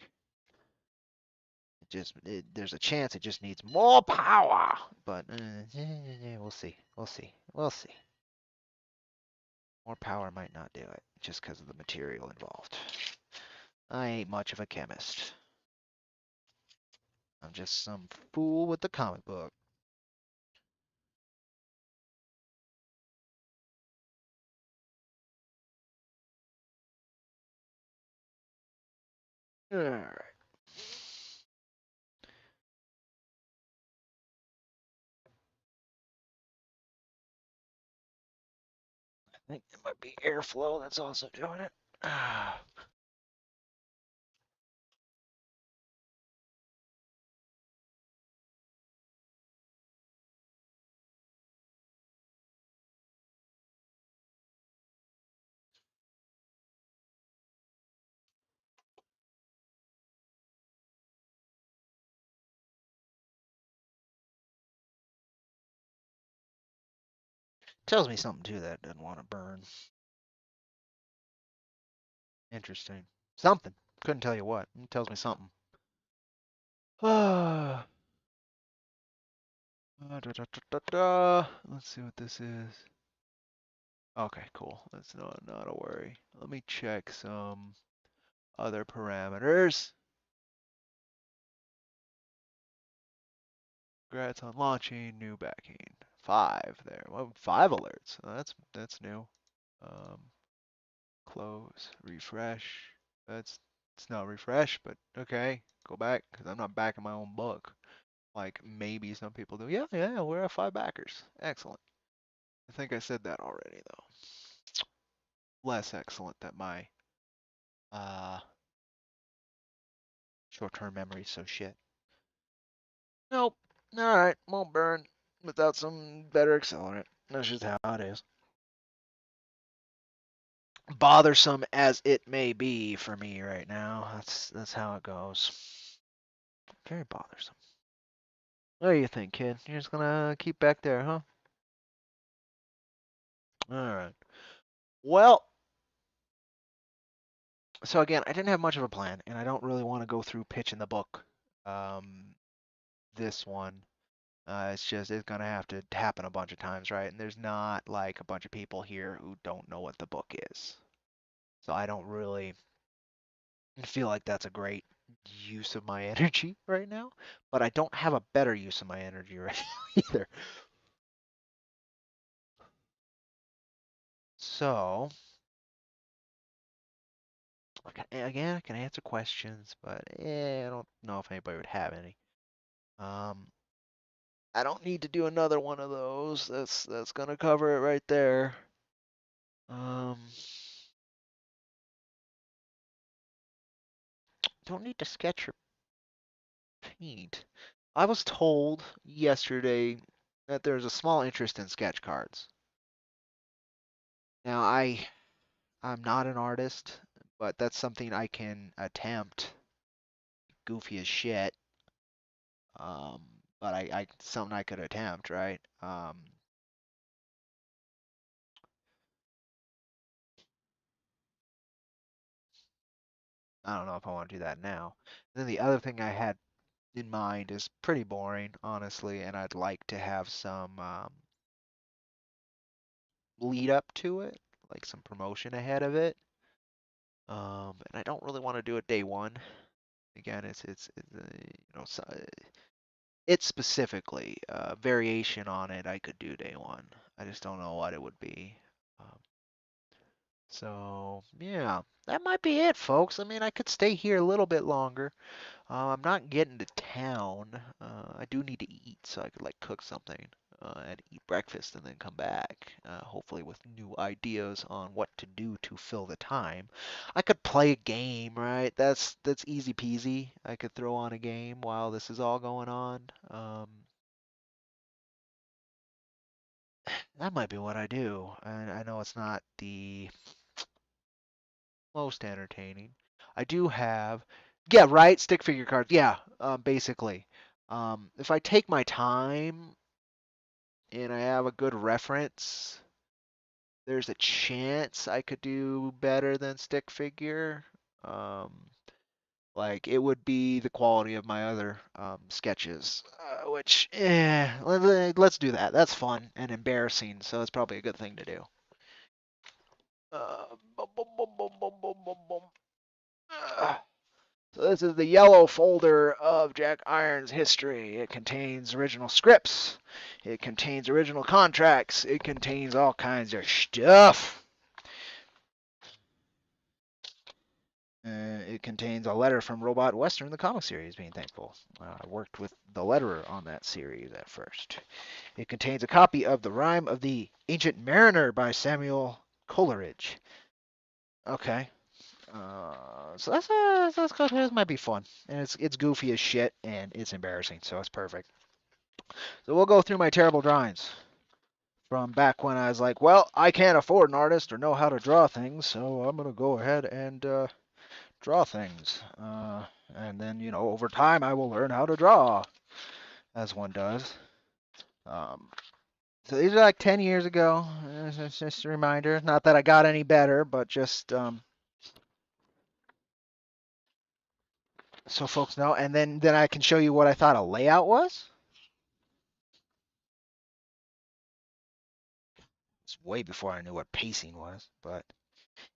There's a chance it just needs more power, but we'll see. We'll see. We'll see. More power might not do it just because of the material involved. I ain't much of a chemist. I'm just some fool with the comic book. Alright. I think it might be airflow that's also doing it. Tells me something too that doesn't want to burn. Interesting. Something. Couldn't tell you what. It tells me something. Let's see what this is. Okay, cool. That's not a worry. Let me check some other parameters. Congrats on launching new backing. 5 there. Well, 5 alerts. That's new. Um, close, refresh. It's not refresh, but okay. Go back because I'm not backing my own book. Like maybe some people do. Yeah, we're at 5 backers. Excellent. I think I said that already though. Less excellent than my uh short-term memory, so shit. Nope. Alright, won't burn without some better accelerant. That's just how it is. Bothersome as it may be for me right now. That's how it goes. Very bothersome. What do you think, kid? You're just gonna keep back there, huh? Alright. Well, so again, I didn't have much of a plan, and I don't really want to go through pitching the book. This one. It's gonna have to happen a bunch of times, right? And there's not like a bunch of people here who don't know what the book is. So I don't really feel like that's a great use of my energy right now. But I don't have a better use of my energy right now either. So again, I can answer questions, but I don't know if anybody would have any. Um, I don't need to do another one of those. That's gonna cover it right there. Um, don't need to sketch or paint. I was told yesterday that there's a small interest in sketch cards. Now I'm not an artist, but that's something I can attempt. Goofy as shit. Um, but I something I could attempt, right? I don't know if I want to do that now. And then the other thing I had in mind is pretty boring, honestly, and I'd like to have some lead up to it, like some promotion ahead of it. And I don't really want to do it day one. Again, so, it specifically variation on it I could do day one. I just don't know what it would be. Um, so yeah, that might be it, folks. I mean, I could stay here a little bit longer. I'm not getting to town. I do need to eat, so I could like cook something and eat breakfast and then come back. Hopefully with new ideas on what to do to fill the time. I could play a game, right? That's easy peasy. I could throw on a game while this is all going on. That might be what I do. And I know it's not the most entertaining. I do have, yeah, right, stick figure cards. Yeah, basically. If I take my time and I have a good reference, there's a chance I could do better than stick figure. Um, like it would be the quality of my other sketches, which, let's do that. That's fun and embarrassing, so it's probably a good thing to do. Bum, bum, bum, bum, bum, bum, bum, bum. So this is the yellow folder of Jack Irons' history. It contains original scripts. It contains original contracts. It contains all kinds of stuff. It contains a letter from Robot Western, the comic series, being thankful. I worked with the letterer on that series at first. It contains a copy of The Rime of the Ancient Mariner by Samuel Coleridge. Okay. So that's good. This might be fun, and it's goofy as shit, and it's embarrassing, so it's perfect. So we'll go through my terrible drawings from back when I was like, well, I can't afford an artist or know how to draw things, so I'm gonna go ahead and draw things. And then over time I will learn how to draw, as one does. Um, so these are like 10 years ago. It's just a reminder. Not that I got any better, but just so folks know. And then I can show you what I thought a layout was. way before I knew what pacing was, but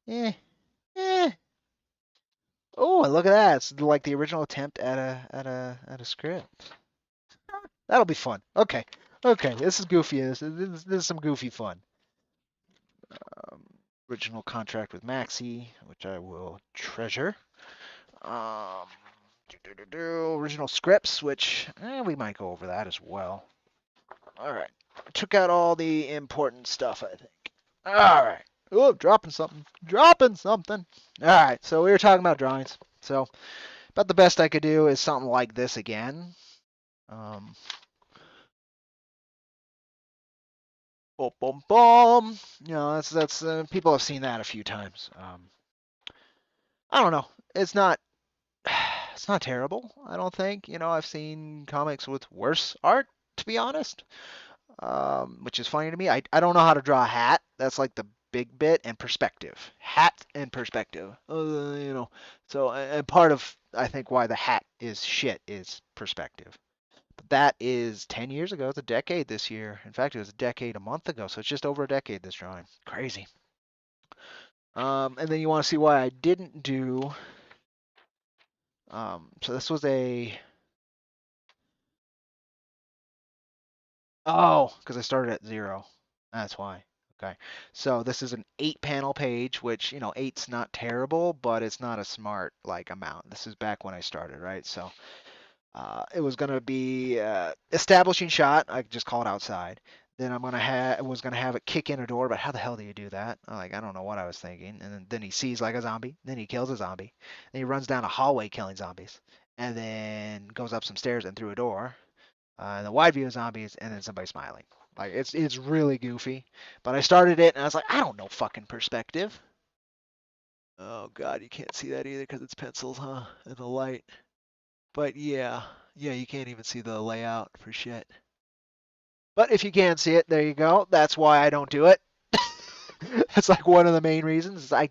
eh, eh. Oh, and look at that! It's like the original attempt at a script. That'll be fun. Okay, okay. This is goofy. This is some goofy fun. Um, Original contract with Maxi, which I will treasure. Um, Original scripts, which we might go over that as well. All right. Took out all the important stuff, I think. All right. Oh, dropping something. Dropping something. All right. So we were talking about drawings. So about the best I could do is something like this again. Um, boom, boom, boom. You know, that's people have seen that a few times. I don't know. It's not it's not terrible. I don't think. You know, I've seen comics with worse art, to be honest. Which is funny to me. I don't know how to draw a hat. That's like the big bit, and perspective. Hat and perspective. You know, so and part of I think why the hat is shit is perspective. But that is 10 years ago. It's a decade this year. In fact, it was a decade a month ago. So it's just over a decade, this drawing. Crazy. And then you want to see why I didn't do. So this was a. Oh, because I started at 0. That's why. Okay. So this is an 8-panel page, which, you know, 8's not terrible, but it's not a smart like amount. This is back when I started, right? So it was gonna be establishing shot. I could just call it outside. Then I'm gonna have it kick in a door, but how the hell do you do that? Like I don't know what I was thinking. And then he sees like a zombie. Then he kills a zombie. Then he runs down a hallway killing zombies, and then goes up some stairs and through a door. And the wide view of zombies, and then somebody smiling. Like it's really goofy. But I started it, and I was like, I don't know fucking perspective. Oh god, you can't see that either because it's pencils, huh? And the light. But yeah, you can't even see the layout for shit. But if you can see it, there you go. That's why I don't do it. That's like one of the main reasons. I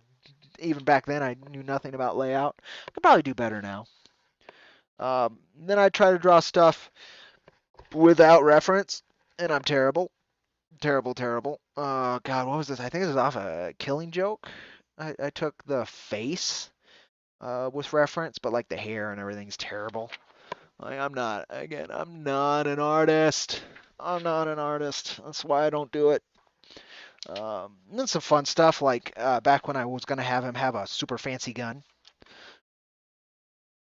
even back then I knew nothing about layout. I could probably do better now. Then I try to draw stuff without reference, and I'm terrible. Terrible, terrible. God, what was this? I think this was off a Killing Joke. I took the face with reference, but like the hair and everything's terrible. Like I'm not an artist. I'm not an artist. That's why I don't do it. Then some fun stuff like back when I was gonna have him have a super fancy gun.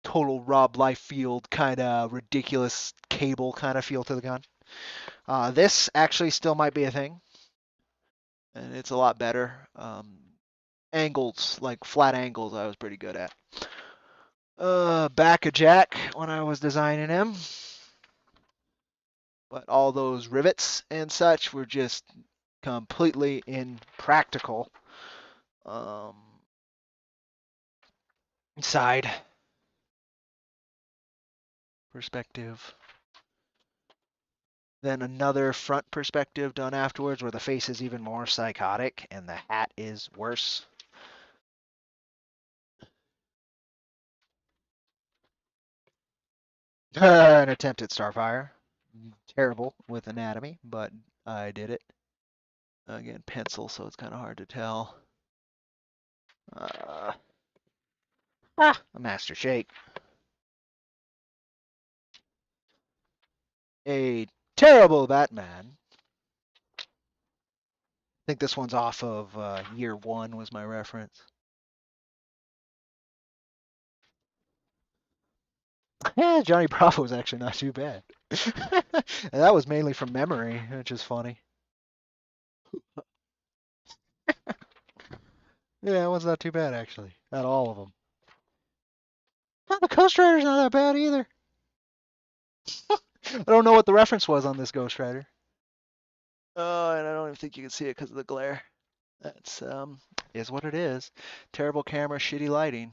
Total Rob Liefeld kind of ridiculous cable kind of feel to the gun. This actually still might be a thing, and it's a lot better. Angles, like flat angles, I was pretty good at. Back of Jack when I was designing him. But all those rivets and such were just completely impractical. Um, Side perspective. Then another front perspective done afterwards where the face is even more psychotic and the hat is worse. An attempt at Starfire. Terrible with anatomy, but I did it. Again, pencil, so it's kind of hard to tell. A Master Shake. A terrible Batman. I think this one's off of year 1 was my reference. Yeah, Johnny Bravo was actually not too bad. And that was mainly from memory, which is funny. Yeah, that one's not too bad actually. Not all of them. The Ghost Rider's not that bad either. I don't know what the reference was on this Ghost Rider. Oh, and I don't even think you can see it because of the glare. That's is what it is. Terrible camera, shitty lighting.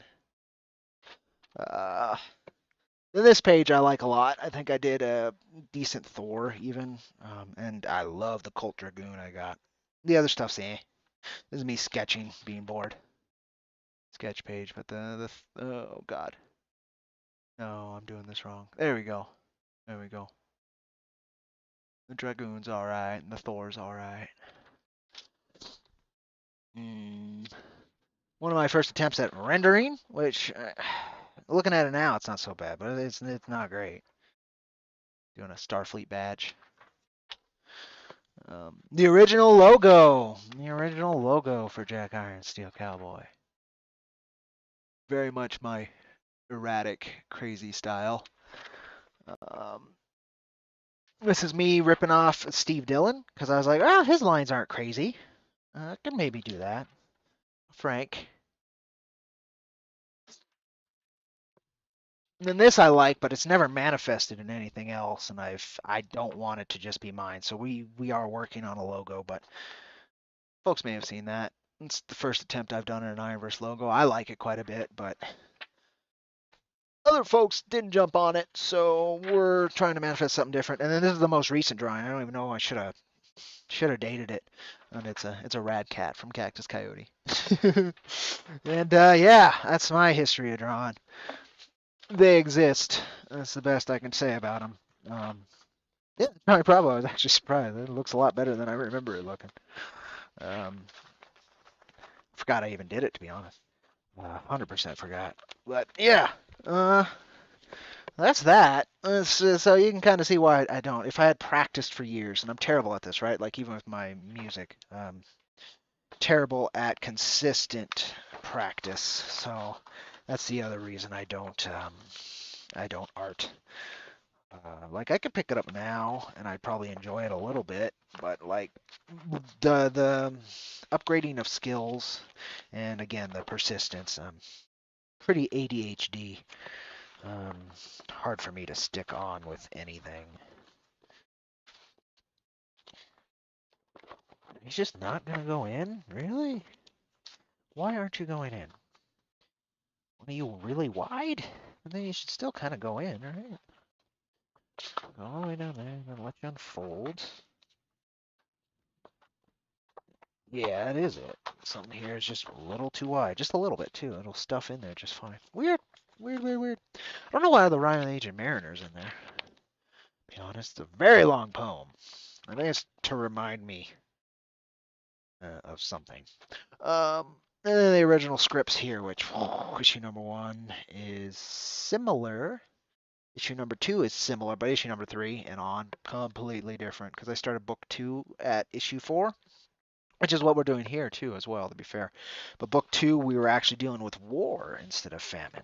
This page I like a lot. I think I did a decent Thor even, and I love the Colt Dragoon I got. The other stuff's eh. This is me sketching, being bored. Sketch page, but oh god, no, I'm doing this wrong. There we go. There we go. The Dragoon's all right, and the Thor's all right. one of my first attempts at rendering, which looking at it now, it's not so bad, but it's not great. Doing a Starfleet badge. The original logo for Jack Iron Steel Cowboy. Very much my erratic, crazy style. This is me ripping off Steve Dillon because I was like, oh, his lines aren't crazy. I can maybe do that. Frank. And this I like, but it's never manifested in anything else, and I don't want it to just be mine. So we are working on a logo, but folks may have seen that. It's the first attempt I've done at an IronVerse logo. I like it quite a bit, but other folks didn't jump on it, so we're trying to manifest something different. And then this is the most recent drawing. I don't even know. I should have dated it. And it's a rad cat from Cactus Coyote. And yeah, that's my history of drawing. They exist. That's the best I can say about them. Yeah, probably. I was actually surprised. It looks a lot better than I remember it looking. Forgot I even did it, to be honest. 100% forgot. But yeah, that's that. So you can kind of see why I don't. If I had practiced for years, and I'm terrible at this, right? Like even with my music, terrible at consistent practice. So that's the other reason I don't art. Like I could pick it up now, and I'd probably enjoy it a little bit, but like the upgrading of skills, and again the persistence, pretty ADHD. Hard for me to stick on with anything. He's just not gonna go in? Really? Why aren't you going in? Are you really wide? And then you should still kind of go in, right? Go all the way down there, and then let you unfold. Yeah, that is it. Something here is just a little too wide. Just a little bit, too. It'll stuff in there just fine. Weird. Weird, weird, weird. I don't know why the Ryan Agent Mariner's in there. To be honest, it's a very long poem. I think it's to remind me of something. And then the original scripts here, which issue number 1 is similar. Issue number 2 is similar, but issue number 3 and on completely different because I started book 2 at issue 4, which is what we're doing here too as well, to be fair. But book 2, we were actually dealing with war instead of famine,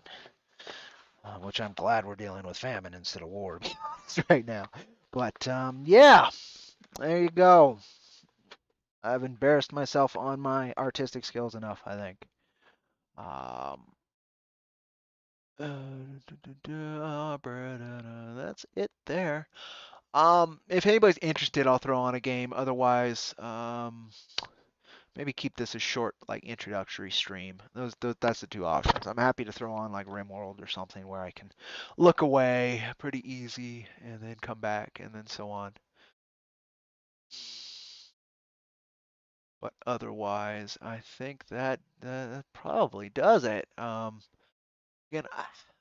which I'm glad we're dealing with famine instead of war right now. But yeah, there you go. I've embarrassed myself on my artistic skills enough, I think. That's it there. If anybody's interested, I'll throw on a game. Otherwise, maybe keep this a short, like introductory stream. That's the two options. I'm happy to throw on like RimWorld or something where I can look away pretty easy and then come back and then so on. But otherwise, I think that probably does it. Again,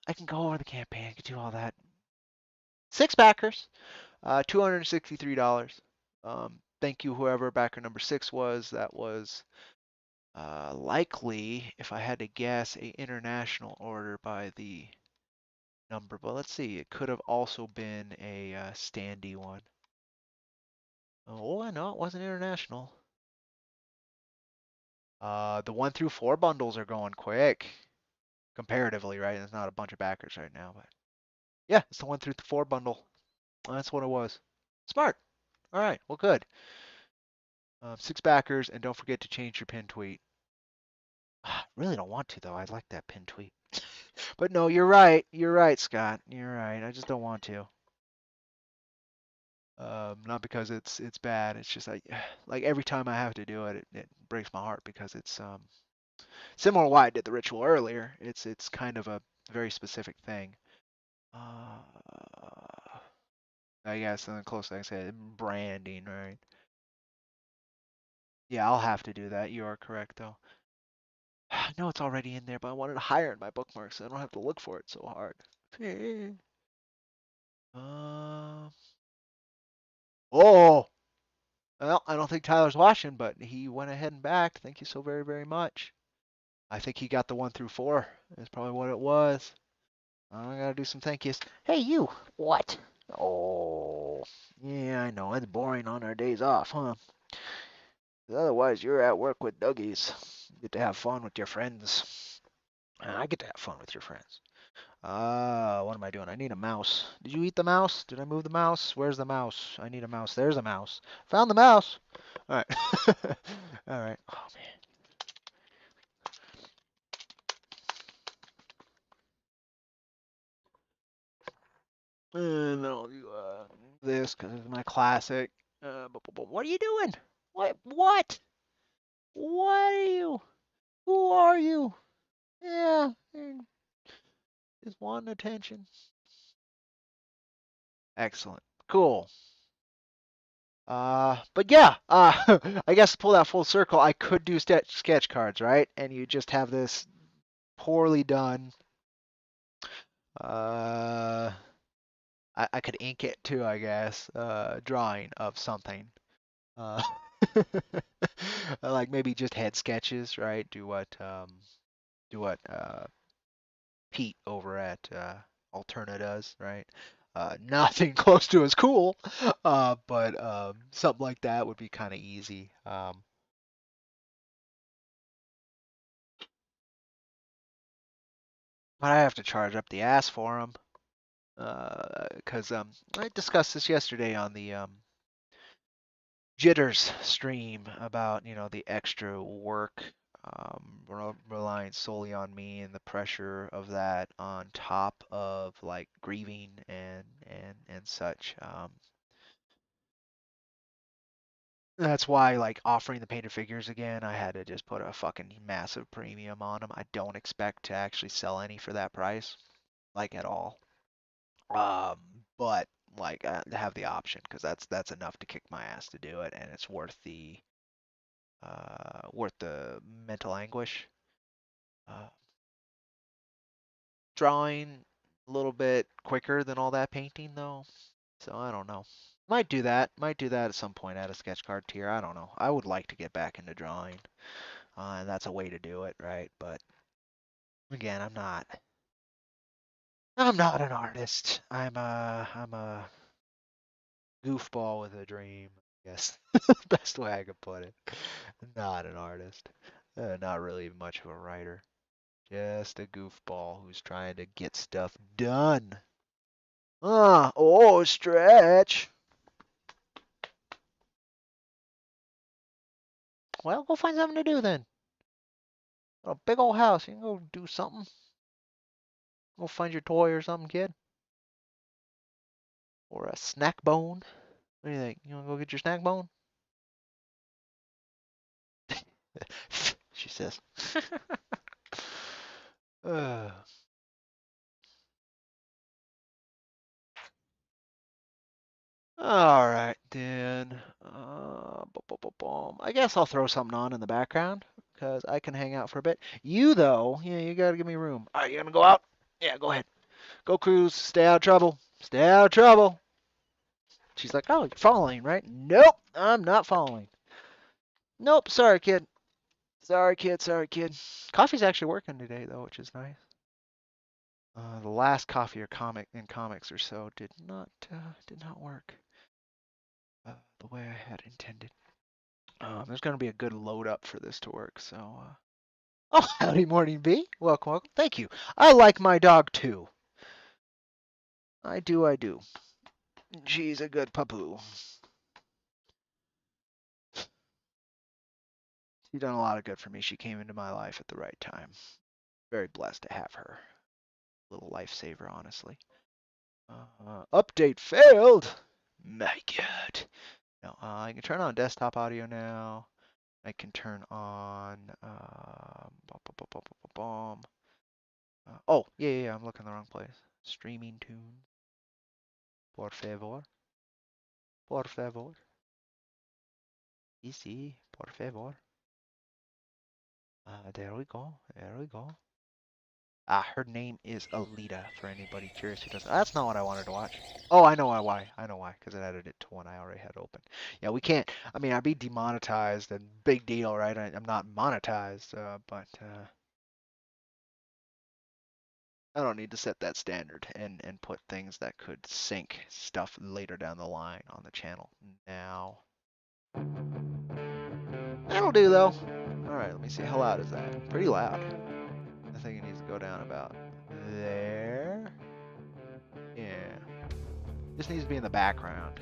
I can go over the campaign, I can do all that. 6 backers, $263. Thank you, whoever backer number 6 was. That was likely, if I had to guess, a international order by the number. But let's see, it could have also been a standee one. Oh, no, it wasn't international. The 1 through 4 bundles are going quick, comparatively, right? There's not a bunch of backers right now, but yeah, it's the 1 through 4 bundle. That's what it was. Smart. All right, well, good. 6 backers, and don't forget to change your pin tweet. Really don't want to, though. I like that pin tweet. But no, you're right. You're right, Scott. You're right. I just don't want to. Not because it's bad. It's just like every time I have to do it, it breaks my heart because it's similar to why I did the ritual earlier. It's kind of a very specific thing. I guess, and then close, like I said, branding, right? Yeah, I'll have to do that. You are correct, though. I know it's already in there, but I wanted to hire in my bookmarks so I don't have to look for it so hard. Oh, Well, I don't think Tyler's watching, but he went ahead and backed. Thank you so very, very much. I think he got the 1 through 4. Is probably what it was. I gotta do some thank yous. Hey, you. What? Oh, yeah, I know. It's boring on our days off, huh? Otherwise, you're at work with Dougies. You get to have fun with your friends. I get to have fun with your friends. What am I doing? I need a mouse. Did you eat the mouse? Did I move the mouse? Where's the mouse? I need a mouse. There's a mouse. Found the mouse. All right. All right. Oh man. And then I'll do this because it's my classic. What are you doing? What? What? What are you? Who are you? Yeah, just wanting attention. Excellent. Cool. But yeah, I guess to pull that full circle, I could do sketch cards, right? And you just have this poorly done. Uh, I could ink it too, I guess. Drawing of something. Uh, like maybe just head sketches, right? Do what Pete over at Alterna does, right? Nothing close to as cool, but something like that would be kind of easy. But I have to charge up the ass for them, because I discussed this yesterday on the Jitters stream about the extra work, relying solely on me and the pressure of that on top of like grieving and such. That's why, like, offering the painted figures again, I had to just put a fucking massive premium on them. I don't expect to actually sell any for that price, like at all. But like, I have the option because that's enough to kick my ass to do it, and it's worth the mental anguish. Uh, Drawing a little bit quicker than all that painting though, so I don't know. Might do that. Might do that at some point at a sketch card tier. I don't know. I would like to get back into drawing. And that's a way to do it, right? But again, I'm not an artist. I'm a goofball with a dream. I guess best way I could put it. Not an artist. Not really much of a writer. Just a goofball who's trying to get stuff done. Stretch. Well, go find something to do then. A big old house. You can go do something. Go find your toy or something, kid. Or a snack bone. What do you think? You want to go get your snack bone? She says. uh, all right, then. I guess I'll throw something on in the background because I can hang out for a bit. You, though, yeah, you got to give me room. All right, you going to go out? Yeah, go ahead. Go cruise. Stay out of trouble. Stay out of trouble. She's like, oh, you're following, right? Nope, I'm not following. Nope, sorry, kid. Sorry, kid. Sorry, kid. Coffee's actually working today, though, which is nice. The last coffee or comics or so did not work the way I had intended. There's going to be a good load up for this to work. So, oh, howdy, morning, B. Welcome, welcome. Thank you. I like my dog too. I do, I do. She's a good papoo. She's done a lot of good for me. She came into my life at the right time. Very blessed to have her. Little lifesaver, honestly. Update failed. My God. No, I can turn on desktop audio now. I can turn on. Oh, yeah, I'm looking in the wrong place. Streaming tunes. Por favor. Por favor. Sí, por favor. There we go. There we go. Her name is Alita, for anybody curious who doesn't. That's not what I wanted to watch. Oh, I know why. I know why. Because it added it to one I already had open. Yeah, we can't. I mean, I'd be demonetized and big deal, right? I'm not monetized, but I don't need to set that standard and put things that could sink stuff later down the line on the channel. Now, that'll do though. All right, let me see. How loud is that? Pretty loud. I think it needs to go down about there. Yeah. Just needs to be in the background.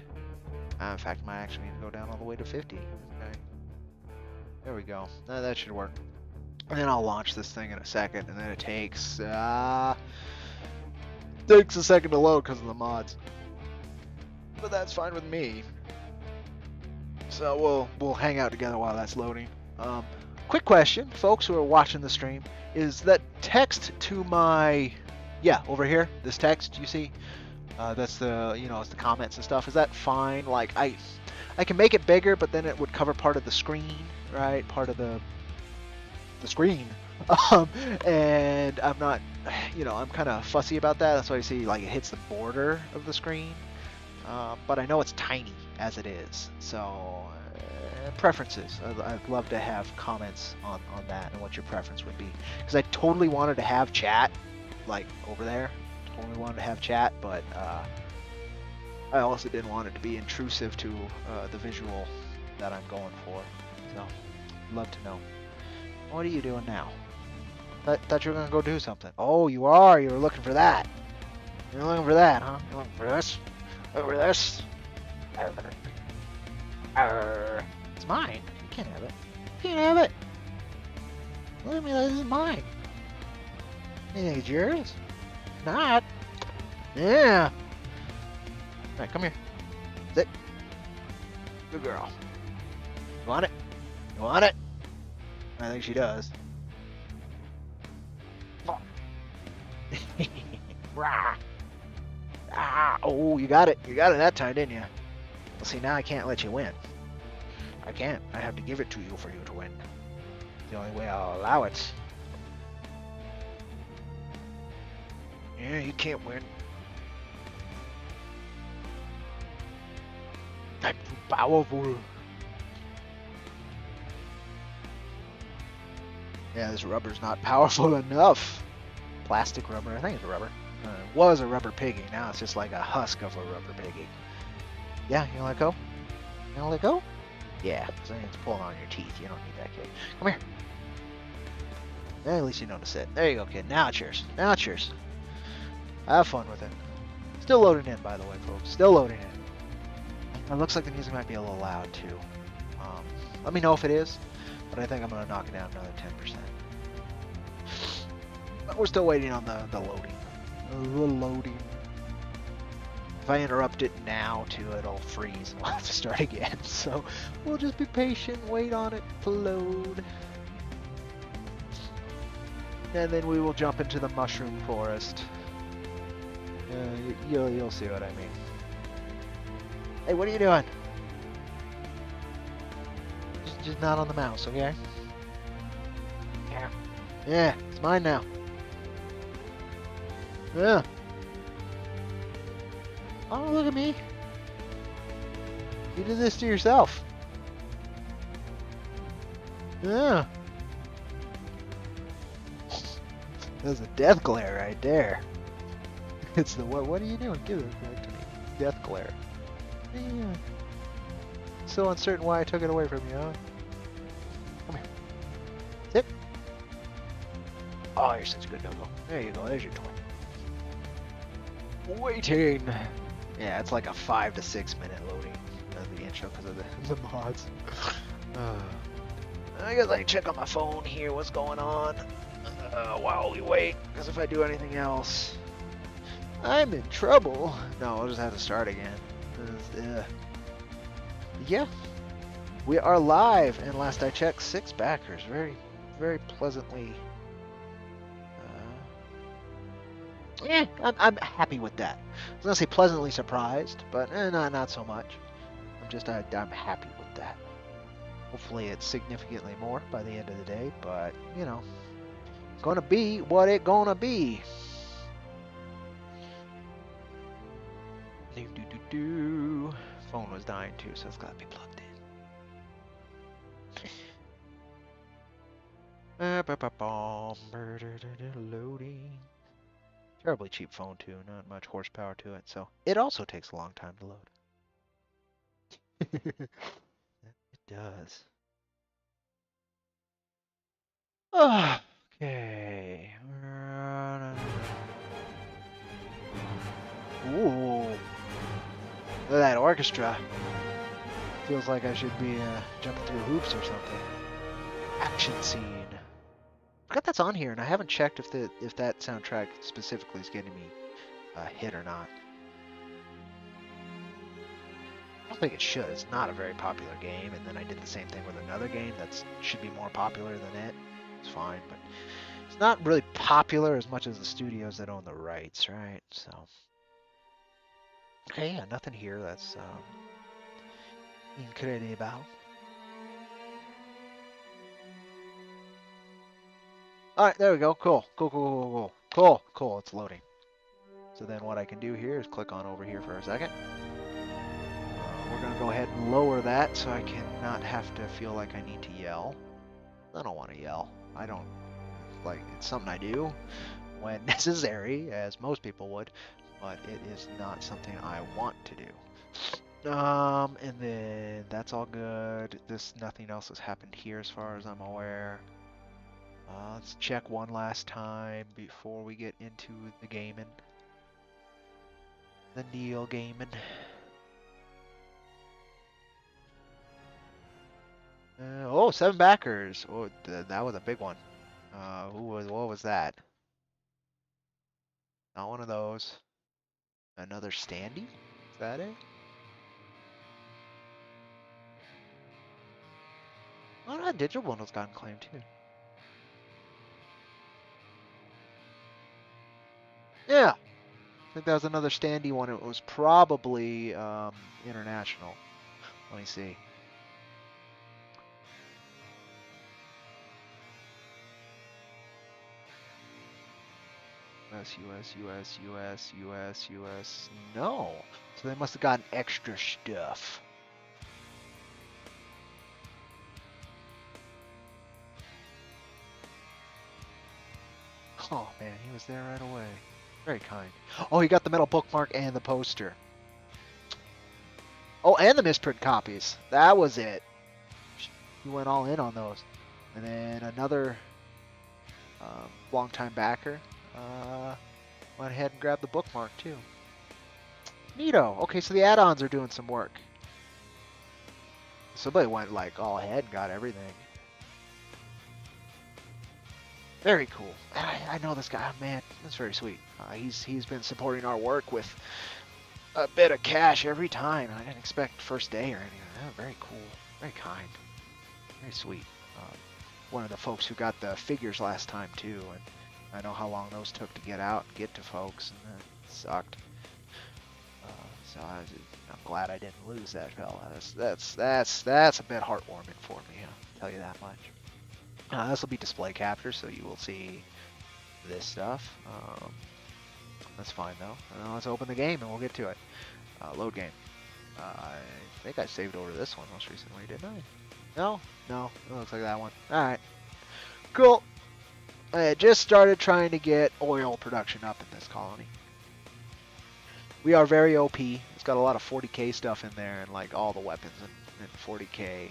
In fact, it might actually need to go down all the way to 50. Okay. There we go. That should work. And then I'll launch this thing in a second, and then it takes a second to load because of the mods. But that's fine with me. So we'll hang out together while that's loading. Quick question, folks who are watching the stream, is that text to my over here, this text you see? That's the it's the comments and stuff. Is that fine? Like I can make it bigger, but then it would cover part of the screen, right? Part of the screen. And I'm not, I'm kind of fussy about that. That's why you see like it hits the border of the screen. But I know it's tiny as it is. So preferences. I'd love to have comments on that and what your preference would be. Because I totally wanted to have chat like over there. Totally wanted to have chat, but I also didn't want it to be intrusive to the visual that I'm going for. So, love to know. What are you doing now? Thought you were gonna go do something. Oh, you are. You were looking for that. You're looking for that, huh? You're looking for this. Over this. It's mine. You can't have it. You can't have it. Look at me. This is mine. You think it's yours? Not. Yeah. All right, come here. Sit. Good girl. You want it? You want it? I think she does. Oh, you got it. You got it that time, didn't you? Well, see, now I can't let you win. I can't. I have to give it to you for you to win. The only way I'll allow it. Yeah, you can't win. I'm too powerful. Yeah, this rubber's not powerful enough. Plastic rubber. I think it's rubber. It was a rubber piggy. Now it's just like a husk of a rubber piggy. Yeah, you wanna let go? You wanna let go? Yeah, because then it's pulling on your teeth. You don't need that, kid. Come here. Yeah, at least you know to sit. There you go, kid. Now it's yours. Now it's yours. Have fun with it. Still loading in, by the way, folks. Still loading in. It looks like the music might be a little loud, too. Let me know if it is, but I think I'm going to knock it down another 10%. But we're still waiting on the loading. The loading. If I interrupt it now, too, it'll freeze and we'll have to start again. So we'll just be patient, wait on it to load. And then we will jump into the mushroom forest. You'll see what I mean. Hey, what are you doing? Just not on the mouse, okay? Yeah. Yeah, it's mine now. Yeah. Oh, look at me. You did this to yourself. Yeah. That's a death glare right there. It's the what are you doing? Give it back to me. Death glare. Yeah. So uncertain why I took it away from you, huh? Come here. Sit. Oh, you're such a good doggo. There you go. There's your toy. Waiting. Yeah, it's like a 5 to 6 minute loading of the intro because of the mods. I guess I can check on my phone here what's going on while we wait, because if I do anything else, I'm in trouble. No, I'll just have to start again. Yeah, we are live, and last I checked, 6 backers. Very, very pleasantly. I'm happy with that. I was gonna say pleasantly surprised, but not so much. I'm happy with that. Hopefully it's significantly more by the end of the day, but gonna be what it gonna be. Do, do, do, do. Phone was dying too, so it's gotta be plugged in. Loading. Terribly cheap phone too, not much horsepower to it, so it also takes a long time to load. It does. Okay. Ooh. Look at that orchestra. Feels like I should be jumping through hoops or something. Action scene. I forgot that's on here, and I haven't checked if that soundtrack specifically is getting me a hit or not. I don't think it should. It's not a very popular game, and then I did the same thing with another game that should be more popular than it. It's fine, but it's not really popular as much as the studios that own the rights, right? So, okay, yeah, nothing here. That's incredible. All right, there we go. Cool, cool, cool, cool, cool, cool, cool. It's loading. So then what I can do here is click on over here for a second. We're gonna go ahead and lower that so I can not have to feel like I need to yell. I don't want to yell. I don't like it's something I do when necessary, as most people would, but it is not something I want to do. And then that's all good. Nothing else has happened here as far as I'm aware. Let's check one last time before we get into the gaming. The Neil gaming. Oh, 7 backers. Oh, that was a big one. What was that? Not one of those. Another standee? Is that it? Oh, no, digital bundle's gotten claimed too. Yeah. I think that was another standee one. It was probably international. Let me see. US. No. So they must have gotten extra stuff. Oh man, he was there right away. Very kind. Oh, he got the metal bookmark and the poster. Oh, and the misprint copies. That was it. He went all in on those. And then another longtime backer went ahead and grabbed the bookmark too. Neato. Okay, so the add-ons are doing some work. Somebody went like all ahead and got everything. Very cool. I know this guy. Oh, man, that's very sweet. He's been supporting our work with a bit of cash every time. I didn't expect first day or anything. Oh, very cool. Very kind. Very sweet. One of the folks who got the figures last time too, and I know how long those took to get out and get to folks, and that sucked. So I'm glad I didn't lose that fella. That's a bit heartwarming for me. I'll tell you that much. This will be display capture, so you will see this stuff. That's fine though. Let's open the game and we'll get to it. Load game. I think I saved over this one most recently, didn't I? No? No. It looks like that one. Alright. Cool. I just started trying to get oil production up in this colony. We are very OP. It's got a lot of 40k stuff in there, and like all the weapons in 40k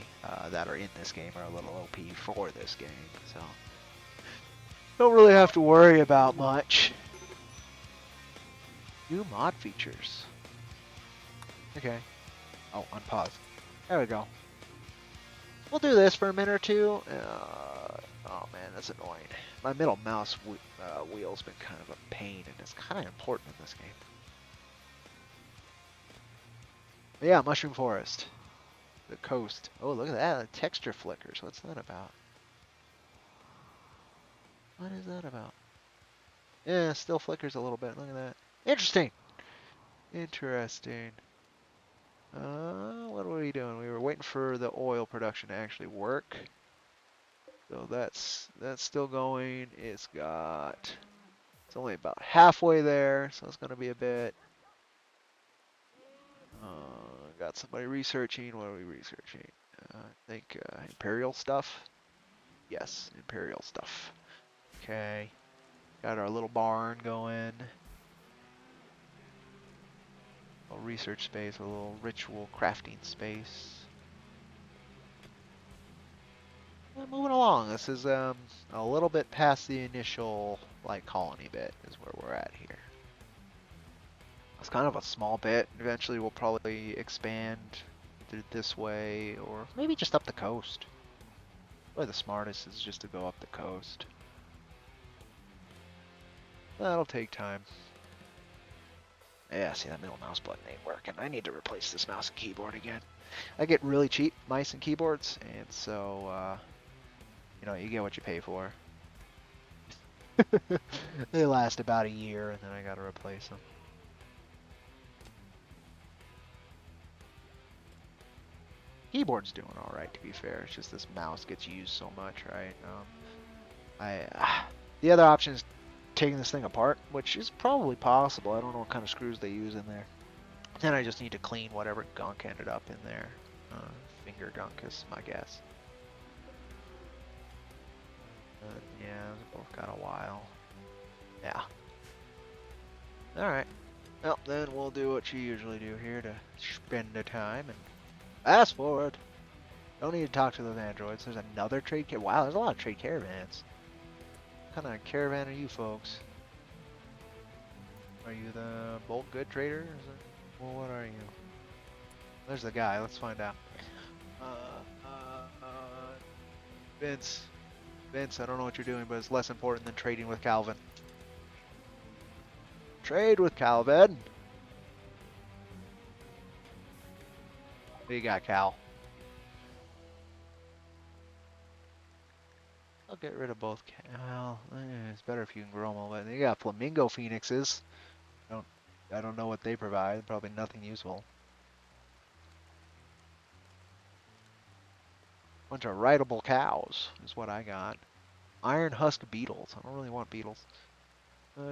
that are in this game are a little OP for this game, so don't really have to worry about much. New mod features. Okay. Oh, unpause. There we go. We'll do this for a minute or two. Oh man, that's annoying. My middle mouse wheel's been kind of a pain, and it's kind of important in this game. But yeah, Mushroom Forest. The coast. Oh, look at that. The texture flickers. What's that about? What is that about? Yeah, it still flickers a little bit. Look at that. Interesting. Interesting. What were we doing? We were waiting for the oil production to actually work. So that's still going. It's only about halfway there, so it's gonna be a bit. Got somebody researching. What are we researching? I think Imperial stuff. Yes, Imperial stuff. Okay. Got our little barn going. A little research space, a little ritual crafting space. Moving along. This is a little bit past the initial like colony bit is where we're at here. It's kind of a small bit. Eventually we'll probably expand either this way or maybe just up the coast. Probably the smartest is just to go up the coast. That'll take time. Yeah, see that middle mouse button ain't working. I need to replace this mouse and keyboard again. I get really cheap mice and keyboards, and so, you know, you get what you pay for. They last about a year, and then I gotta replace them. Keyboard's doing alright, to be fair. It's just this mouse gets used so much, right? The other option is taking this thing apart, which is probably possible. I don't know what kind of screws they use in there. Then I just need to clean whatever gunk ended up in there. Finger gunk is my guess. Yeah, they've both got a while. Yeah. Alright. Well, then we'll do what you usually do here to spend the time and fast forward. Don't need to talk to those androids. There's another trade caravan. Wow, there's a lot of trade caravans. What kind of caravan are you folks? Are you the bulk good trader? Well, what are you? There's the guy. Let's find out. Vince. Vince, I don't know what you're doing, but it's less important than trading with Calvin. Trade with Calvin. What do you got, Cal? I'll get rid of both. Well, it's better if you can grow them, but they got flamingo phoenixes. I don't know what they provide. Probably nothing useful. Bunch of rideable cows is what I got. Iron husk beetles. I don't really want beetles.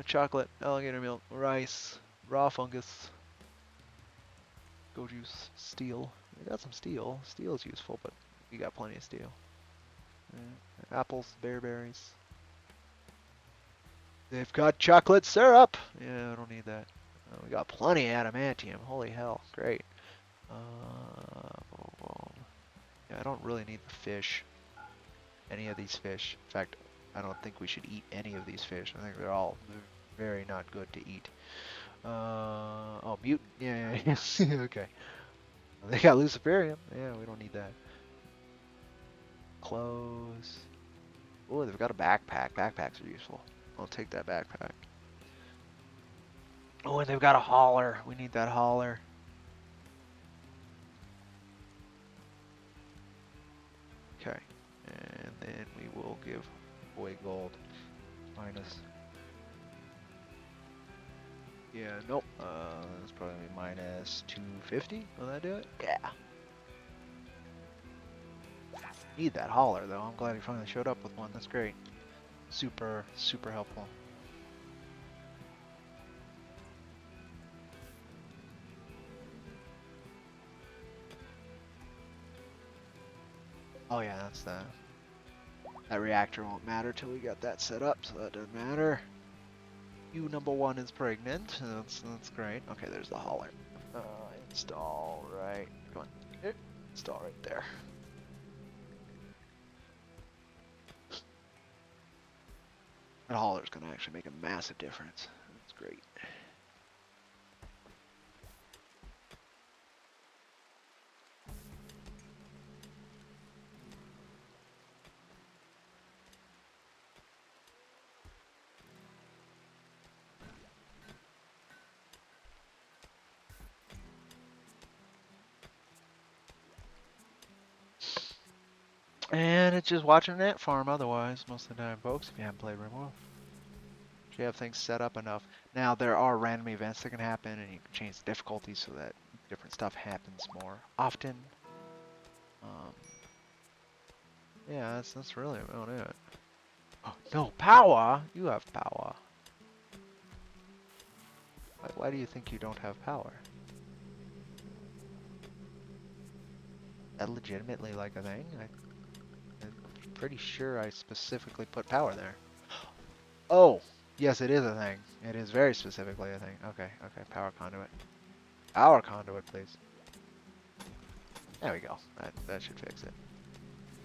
Chocolate, alligator milk, rice, raw fungus, go juice, steel. We got some steel. Steel is useful, but we got plenty of steel. Apples, bearberries. They've got chocolate syrup. Yeah, I don't need that. We got plenty of adamantium. Holy hell, great. Yeah, I don't really need the fish. Any of these fish. In fact, I don't think we should eat any of these fish. I think they're all very not good to eat. Oh, mute. Yeah, okay. They got luciferium. Yeah, we don't need that. Clothes. Oh, they've got a backpack. Backpacks are useful. I'll take that backpack. Oh, and they've got a hauler. We need that hauler. Okay. And then we will give away gold. Minus. Yeah, nope. That's probably minus 250. Will that do it? Yeah. Need that hauler though. I'm glad he finally showed up with one. That's great. Super, super helpful. Oh yeah, that's that reactor won't matter till we got that set up, so that doesn't matter. You number one is pregnant. That's great. Okay, there's the hauler. Install right. Come on. Install right there. That hauler's gonna actually make a massive difference. That's great. And it's just watching an ant farm otherwise, most of the time, folks, if you haven't played RimWorld. If you have things set up enough. Now, there are random events that can happen, and you can change the difficulty so that different stuff happens more often. Yeah, that's really about it. Oh, no, power? You have power. Why do you think you don't have power? That legitimately like a thing? I'm pretty sure I specifically put power there. Oh, yes, it is a thing. It is very specifically a thing. Okay, okay, power conduit. Power conduit, please. There we go. That should fix it.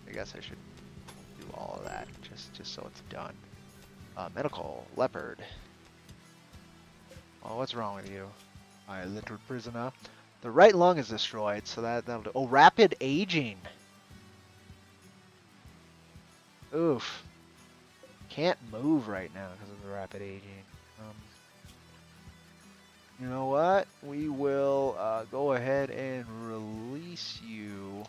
I guess I should do all of that just so it's done. Medical leopard. Well, what's wrong with you, my little prisoner? The right lung is destroyed, so that'll do. Oh, rapid aging. Oof. Can't move right now because of the rapid aging. You know what? We will go ahead and release you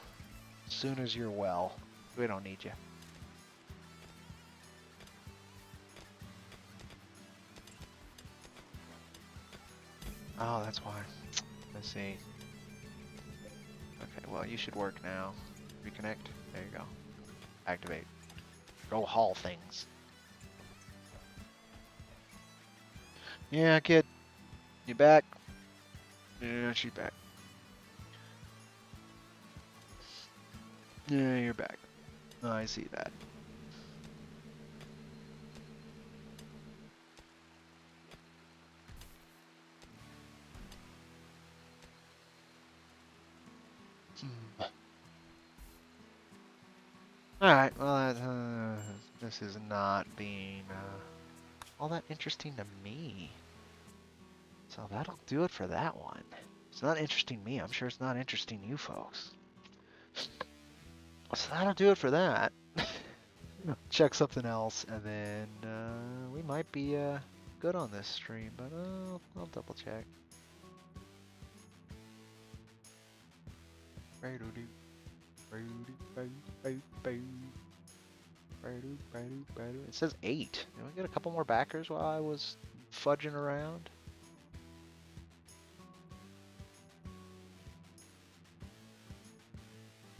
as soon as you're well. We don't need you. Oh, that's why. Let's see. Okay, well, you should work now. Reconnect. There you go. Activate. Go haul things. Yeah, kid. You back? Yeah, she's back. Yeah, you're back. I see that. Alright, well, this is not being all that interesting to me. So that'll do it for that one. It's not interesting me. I'm sure it's not interesting you folks. So that'll do it for that. Check something else, and then we might be good on this stream, but I'll double check. It says 8. Did we get a couple more backers while I was fudging around?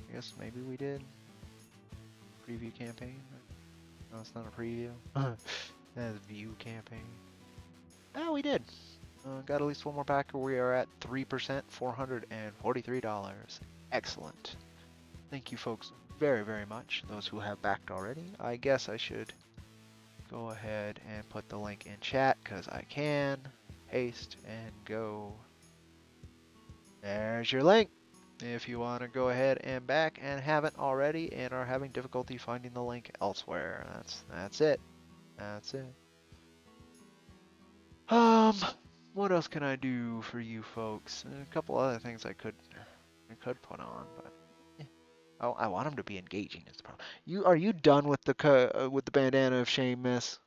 I guess maybe we did. Preview campaign? No, it's not a preview. That's view campaign. Oh, we did. Got at least one more backer. We are at 3%, $443. Excellent. Thank you folks very, very much. Those who have backed already. I guess I should go ahead and put the link in chat because I can. Paste and go. There's your link. If you want to go ahead and back and haven't already and are having difficulty finding the link elsewhere. That's it. That's it. What else can I do for you folks? A couple other things I could put on, but oh, I want them to be engaging. Is the problem? Are you done with the bandana of shame, miss?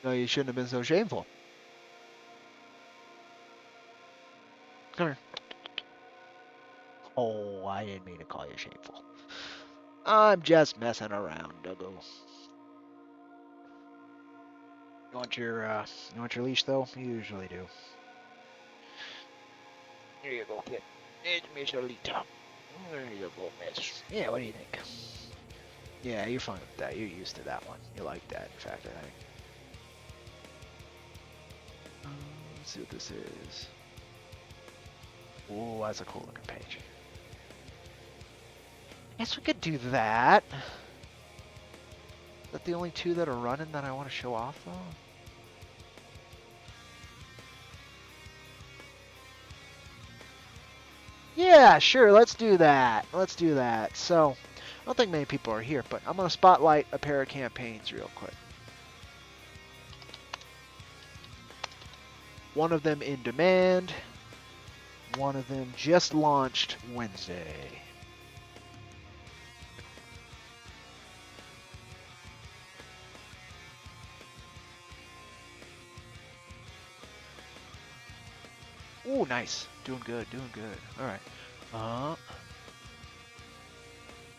No, you shouldn't have been so shameful. Come here. Oh, I didn't mean to call you shameful. I'm just messing around, Duggo. You want your leash though? You usually do. Here you go, kid. It's Miss Alita. There you go, miss. Yeah, what do you think? Yeah, you're fine with that. You're used to that one. You like that, in fact, I think. Let's see what this is. Oh, that's a cool looking page. Guess we could do that. Is that the only two that are running that I want to show off, though? Yeah, sure, let's do that. Let's do that. So, I don't think many people are here, but I'm going to spotlight a pair of campaigns real quick. One of them in demand. One of them just launched Wednesday. Oh, nice. Doing good, doing good. All right.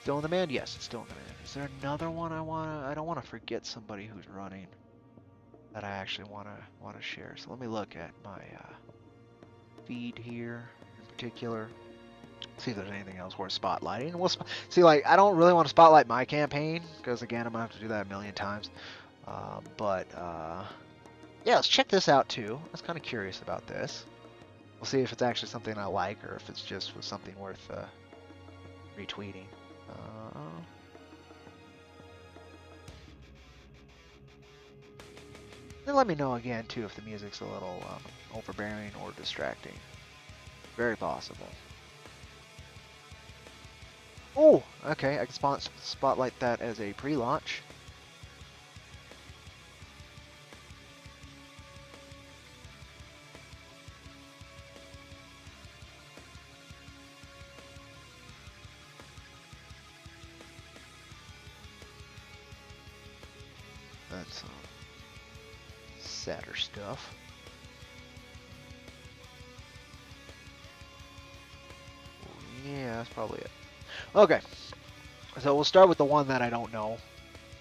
Still in demand? Yes, it's still in demand. Is there another one I don't want to forget somebody who's running that I actually want to share. So let me look at my feed here in particular. See if there's anything else worth spotlighting. And we'll see. Like, I don't really want to spotlight my campaign because again, I'm gonna have to do that a million times. Yeah, let's check this out too. I was kind of curious about this. We'll see if it's actually something I like or if it's just was something worth retweeting. And let me know again too if the music's a little overbearing or distracting. Very possible. Oh, okay. I can spotlight that as a pre-launch. That's sadder stuff. Yeah, that's probably it. Okay, so we'll start with the one that I don't know.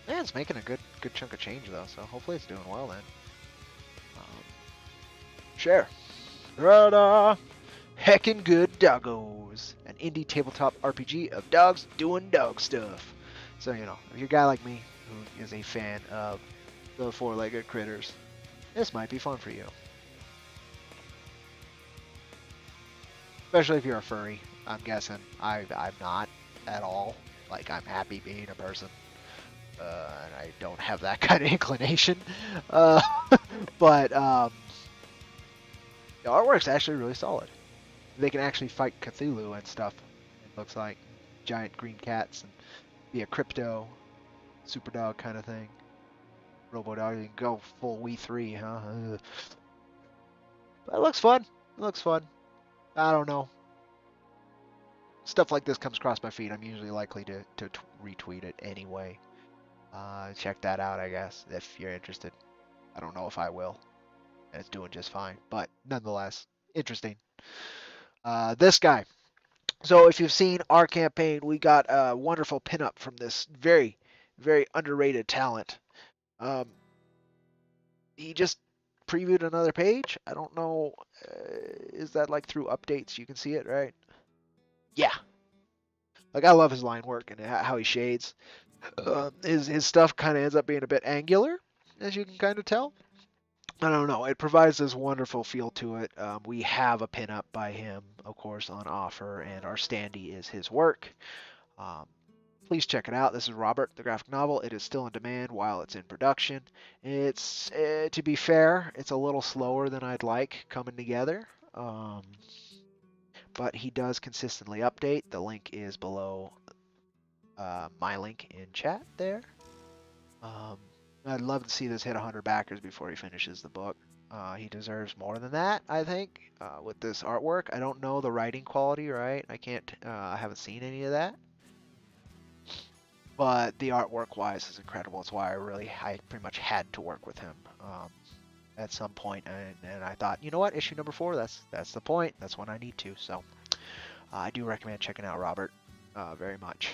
Yeah, it's making a good chunk of change though, so hopefully it's doing well then. Share. Ta-da! Heckin' good doggos. An indie tabletop RPG of dogs doing dog stuff. So, you know, if you're a guy like me who is a fan of the four-legged critters, this might be fun for you. Especially if you're a furry. I'm guessing. I'm not at all. Like, I'm happy being a person. And I don't have that kind of inclination. But the artwork's actually really solid. They can actually fight Cthulhu and stuff. It looks like giant green cats and be a crypto super dog kind of thing. Robo dog, you can go full We3, huh? That looks fun. It looks fun. I don't know. Stuff like this comes across my feed. I'm usually likely to retweet it anyway. Check that out, I guess, if you're interested. I don't know if I will. And it's doing just fine. But nonetheless, interesting. This guy. So if you've seen our campaign, we got a wonderful pinup from this very, very underrated talent. He just previewed another page. I don't know. Is that like through updates? You can see it, right? Yeah. Like, I love his line work and how he shades. His stuff kind of ends up being a bit angular, as you can kind of tell. I don't know. It provides this wonderful feel to it. We have a pinup by him, of course, on offer, and our standee is his work. Please check it out. This is Robert, the graphic novel. It is still in demand while it's in production. It's, to be fair, it's a little slower than I'd like coming together. But he does consistently update. The link is below my link in chat there. I'd love to see this hit 100 backers before he finishes the book. He deserves more than that, I think, with this artwork. I don't know the writing quality, right? I haven't seen any of that. But the artwork wise is incredible. It's why I pretty much had to work with him at some point. And I thought, you know what, issue number 4, that's the point. That's when I need to. So I do recommend checking out Robert very much.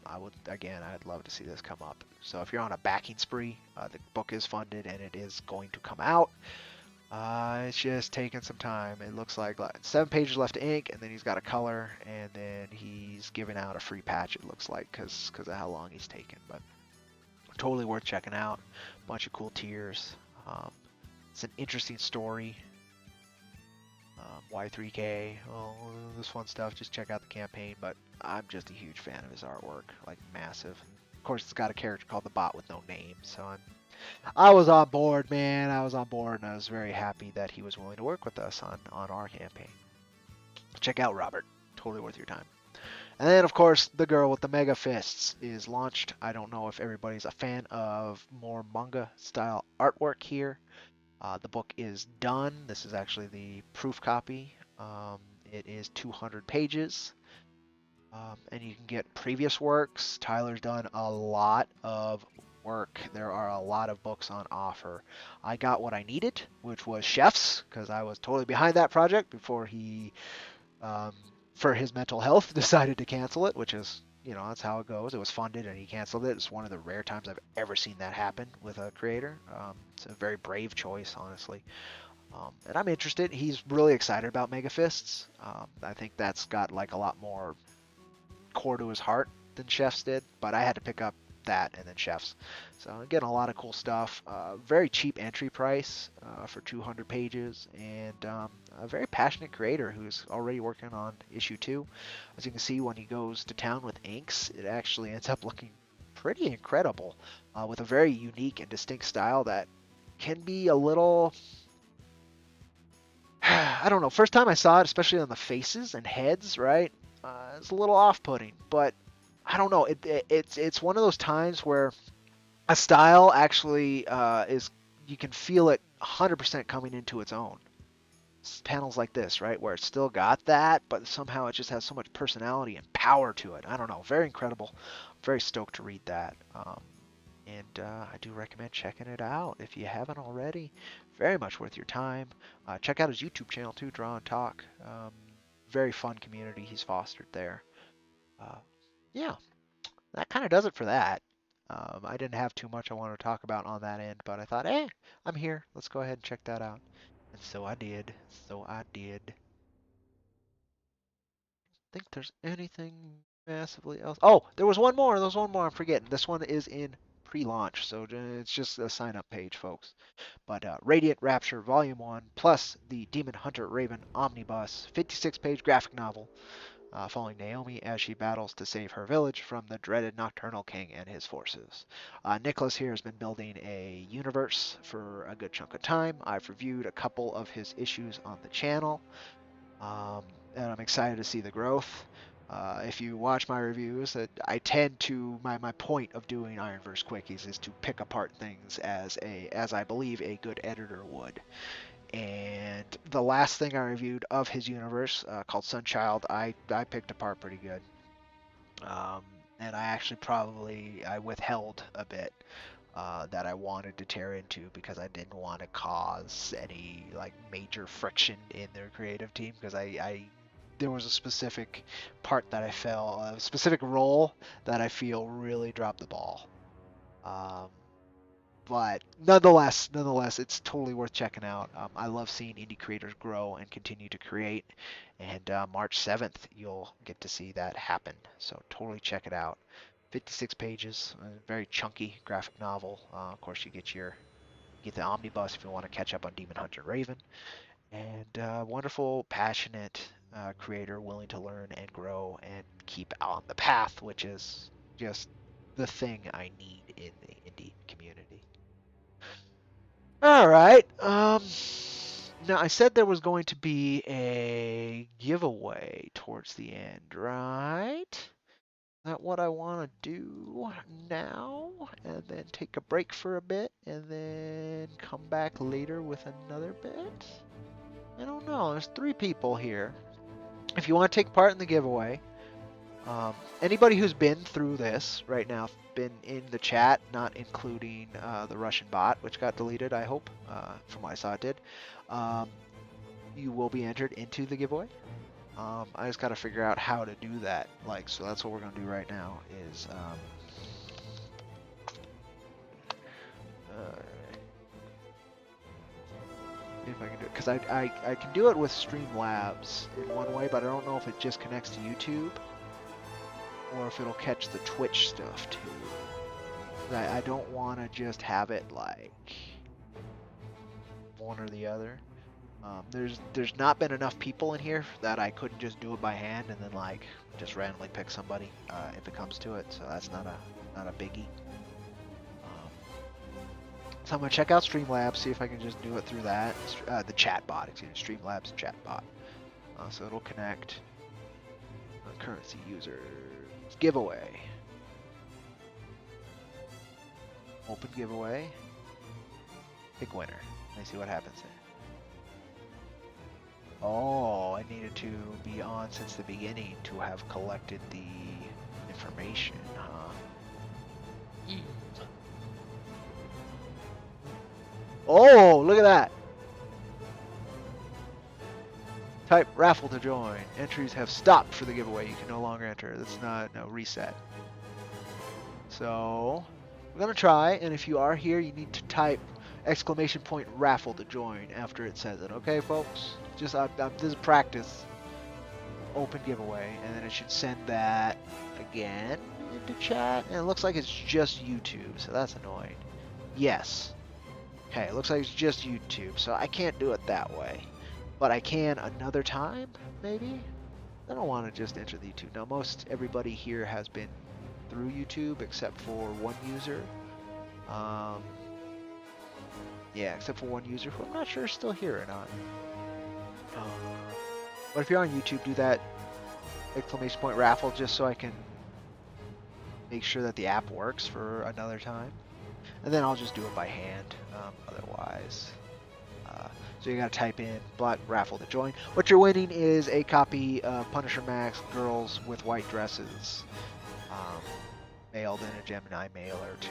I'd love to see this come up. So if you're on a backing spree, the book is funded and it is going to come out. It's just taking some time. It looks like 7 pages left to ink, and then he's got a color, and then he's giving out a free patch, it looks like, because of how long he's taken. But totally worth checking out. Bunch of cool tiers. It's an interesting story. Y3K, all this fun stuff. Just check out the campaign. But I'm just a huge fan of his artwork, like massive. Of course, it's got a character called the Bot with no name, so I was on board, man. I was on board, and I was very happy that he was willing to work with us on our campaign. Check out Robert. Totally worth your time. And then, of course, The Girl with the Mega Fists is launched. I don't know if everybody's a fan of more manga-style artwork here. The book is done. This is actually the proof copy. It is 200 pages. And you can get previous works. Tyler's done a lot of work. There are a lot of books on offer. I got what I needed, which was Chefs, because I was totally behind that project before he, for his mental health, decided to cancel it, which is, you know, that's how it goes. It was funded and he canceled it. It's one of the rare times I've ever seen that happen with a creator. It's a very brave choice, honestly. And I'm interested. He's really excited about Mega Fists. I think that's got like a lot more core to his heart than Chef's did, but I had to pick up that and then Chef's. So I'm getting a lot of cool stuff. Very cheap entry price for 200 pages, and a very passionate creator who's already working on issue 2. As you can see, when he goes to town with inks, it actually ends up looking pretty incredible, with a very unique and distinct style that can be a little I don't know. First time I saw it, especially on the faces and heads, right? It's a little off-putting, but I don't know. It's one of those times where a style actually is you can feel it 100% coming into its own. Panels like this, right, where it's still got that, but somehow it just has so much personality and power to it. I don't know. Very incredible. Very stoked to read that. And I do recommend checking it out if you haven't already. Very much worth your time. Check out his YouTube channel too, Draw and Talk. Very fun community he's fostered there. Yeah, that kind of does it for that. I didn't have too much I wanted to talk about on that end, but I thought, hey, I'm here. Let's go ahead and check that out. And so I did. So I did. Think there's anything massively else. Oh, there was one more. There was one more. I'm forgetting. This one is in pre-launch, so it's just a sign-up page, folks. But Radiant Rapture Volume 1, plus the Demon Hunter Raven Omnibus, 56-page graphic novel, following Naomi as she battles to save her village from the dreaded Nocturnal King and his forces. Nicholas here has been building a universe for a good chunk of time. I've reviewed a couple of his issues on the channel. And I'm excited to see the growth. If you watch my reviews, I tend to my point of doing IronVerse Quickies is to pick apart things as I believe a good editor would. And the last thing I reviewed of his universe, called Sunchild, I picked apart pretty good. And I actually I withheld a bit. That I wanted to tear into because I didn't want to cause any like major friction in their creative team, because there was a specific part that a specific role that I feel really dropped the ball. But nonetheless, it's totally worth checking out. I love seeing indie creators grow and continue to create, and March 7th you'll get to see that happen. So totally check it out. 56 pages, a very chunky graphic novel. Of course, you get the omnibus if you want to catch up on Demon Hunter Raven, and wonderful, passionate creator willing to learn and grow and keep on the path, which is just the thing I need in the indie community. All right. Now I said there was going to be a giveaway towards the end, right? Is that what I want to do now? And then take a break for a bit and then come back later with another bit? I don't know. There's 3 people here. If you want to take part in the giveaway, anybody who's been through this right now, been in the chat, not including the Russian bot, which got deleted, I hope, from what I saw it did, you will be entered into the giveaway. I just got to figure out how to do that. So that's what we're going to do right now is, if I can do it, because I can do it with Streamlabs in one way, but I don't know if it just connects to YouTube or if it'll catch the Twitch stuff too. I don't want to just have it like one or the other. There's not been enough people in here that I couldn't just do it by hand and then like just randomly pick somebody if it comes to it. So that's not a biggie. So I'm gonna check out Streamlabs, see if I can just do it through that. The chat bot, excuse me, Streamlabs chat bot. So it'll connect. Currency users giveaway. Open giveaway. Pick winner. Let me see what happens there. Oh, I needed to be on since the beginning to have collected the information, huh? Oh, look at that! Type raffle to join. Entries have stopped for the giveaway. You can no longer enter. That's no reset. So, we're going to try, and if you are here, you need to type exclamation point raffle to join after it says it. Okay, folks? Just this is practice. Open giveaway, and then it should send that again into chat. And it looks like it's just YouTube, so that's annoying. Yes. Okay, it looks like it's just YouTube, so I can't do it that way. But I can another time, maybe? I don't want to just enter the YouTube. Now, most everybody here has been through YouTube except for one user. Yeah, except for one user who I'm not sure is still here or not. But if you're on YouTube, do that exclamation point raffle just so I can make sure that the app works for another time. And then I'll just do it by hand, otherwise. So you gotta type in black raffle to join. What you're winning is a copy of Punisher Max Girls with White Dresses, mailed in a Gemini mailer to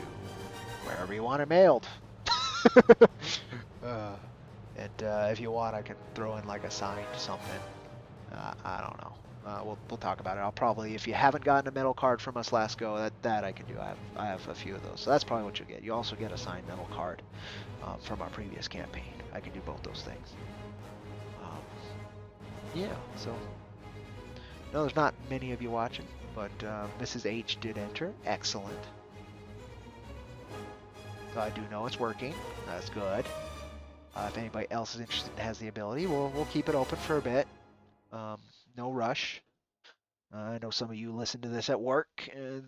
wherever you want it mailed. If you want, I can throw in like a signed something. I don't know. We'll talk about it. I'll probably, if you haven't gotten a metal card from us last go, that I can do. I have a few of those, so that's probably what you'll get. You also get a signed metal card from our previous campaign. I can do both those things. Yeah. So no, there's not many of you watching, but Mrs. H did enter. Excellent. So I do know it's working. That's good. If anybody else is interested and has the ability, we'll keep it open for a bit. No rush. I know some of you listen to this at work and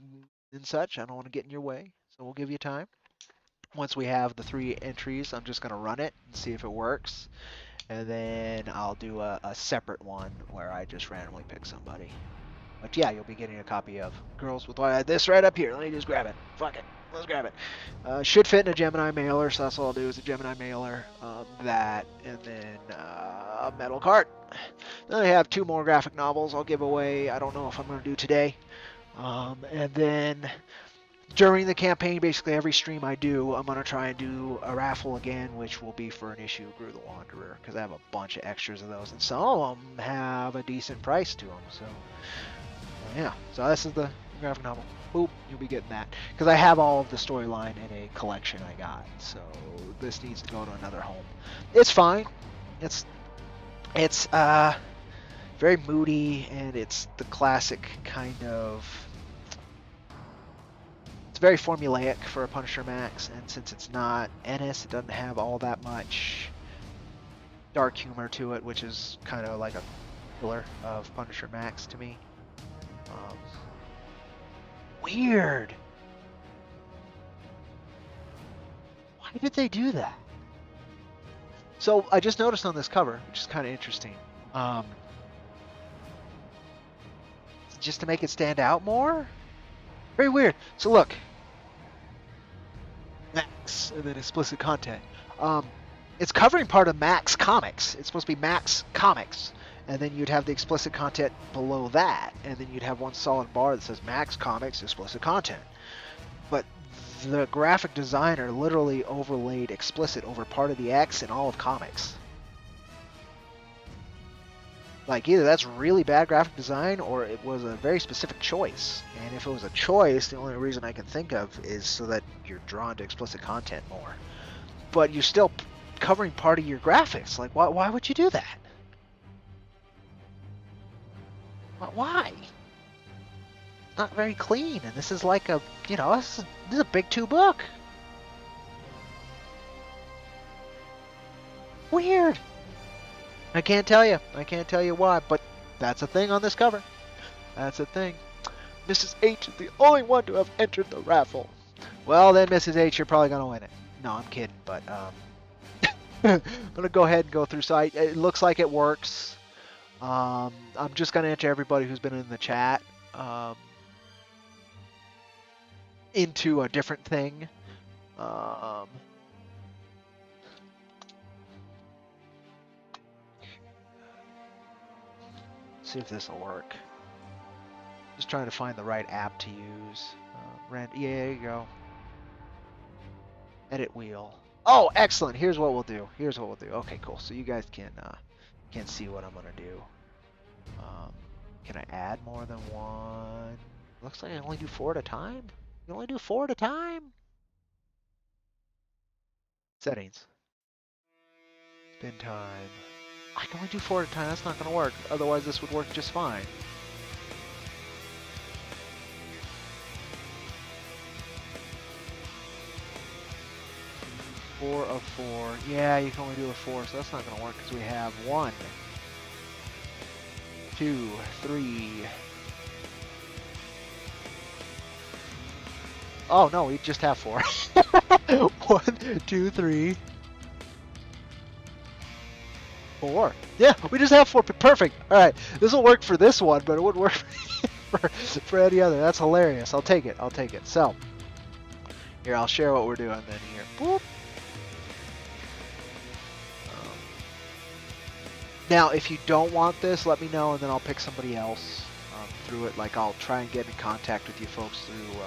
such. I don't want to get in your way, so we'll give you time. Once we have the 3 entries, I'm just going to run it and see if it works. And then I'll do a separate one where I just randomly pick somebody. But yeah, you'll be getting a copy of Girls with White. This right up here. Let me just grab it. Fuck it. Let's grab it. Should fit in a Gemini mailer, so that's all I'll do is a Gemini mailer. That, and then a metal card. Then I have 2 more graphic novels I'll give away. I don't know if I'm going to do today. And then during the campaign, basically every stream I do, I'm going to try and do a raffle again, which will be for an issue of Gru the Wanderer, because I have a bunch of extras of those, and some of them have a decent price to them. So, yeah. So this is the graphic novel. Boop, you'll be getting that. Because I have all of the storyline in a collection I got, so this needs to go to another home. It's fine. It's very moody, and it's the classic kind of... It's very formulaic for a Punisher Max, and since it's not Ennis, it doesn't have all that much dark humor to it, which is kind of like a pillar of Punisher Max to me. Weird. Why did they do that? So I just noticed on this cover, which is kind of interesting, just to make it stand out more? Very weird. So look, Max, and then explicit content. It's covering part of Max Comics. It's supposed to be Max Comics, and then you'd have the explicit content below that, and then you'd have one solid bar that says Max Comics explicit content. But the graphic designer literally overlaid explicit over part of the X in all of comics. Like, either that's really bad graphic design, or it was a very specific choice. And if it was a choice, the only reason I can think of is so that you're drawn to explicit content more. But you're still covering part of your graphics. Like, why would you do that? Why? Not very clean, and this is like a, this is a big 2 book. Weird. I can't tell you why, but that's a thing on this cover. That's a thing. Mrs. H is the only one to have entered the raffle. Well then, Mrs. H, you're probably gonna win it. No, I'm kidding, but I'm gonna go ahead and go through. So it looks like it works. I'm just gonna enter everybody who's been in the chat into a different thing. See if this will work. Just trying to find the right app to use. Yeah, there you go. Edit wheel. Oh, excellent. Here's what we'll do. Okay, cool. So you guys can see what I'm gonna do. Can I add more than one? Looks like I only do 4 at a time. You only do 4 at a time? Settings. Spin time. I can only do 4 at a time. That's not going to work. Otherwise, this would work just fine. 4 of 4. Yeah, you can only do a 4, so that's not going to work because we have 1, 2, 3. Oh no, we just have 4. 1, 2, 3, 4. Yeah, we just have 4. Perfect. All right, this will work for this one, but it wouldn't work for any other. That's hilarious. I'll take it. I'll take it. So here, I'll share what we're doing then here. Boop. Now, if you don't want this, let me know, and then I'll pick somebody else through it. Like, I'll try and get in contact with you folks through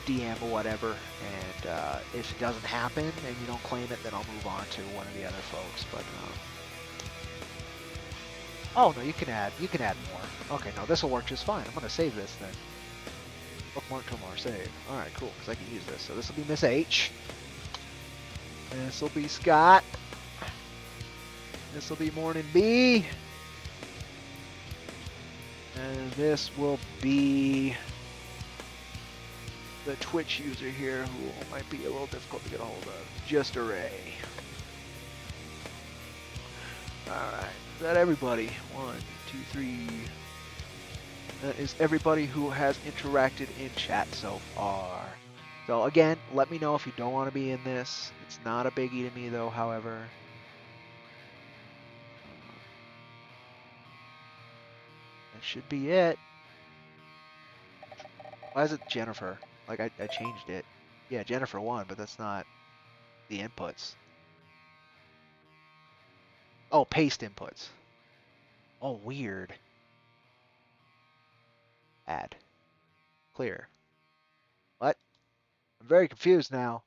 DM or whatever. And if it doesn't happen and you don't claim it, then I'll move on to one of the other folks. But oh no, you can add more. Okay, no, this will work just fine. I'm gonna save this then. Bookmark to more save. All right, cool, because I can use this. So this will be Miss H. This will be Scott. This will be Morning B. And this will be the Twitch user here who might be a little difficult to get a hold of. Just a Ray. Alright, is that everybody? 1, 2, 3. That is everybody who has interacted in chat so far. So again, let me know if you don't want to be in this. It's not a biggie to me though, however. That should be it. Why is it Jennifer? Like, I changed it. Yeah, Jennifer 1, but that's not the inputs. Oh, paste inputs. Oh, weird. Add. Clear. What? I'm very confused now.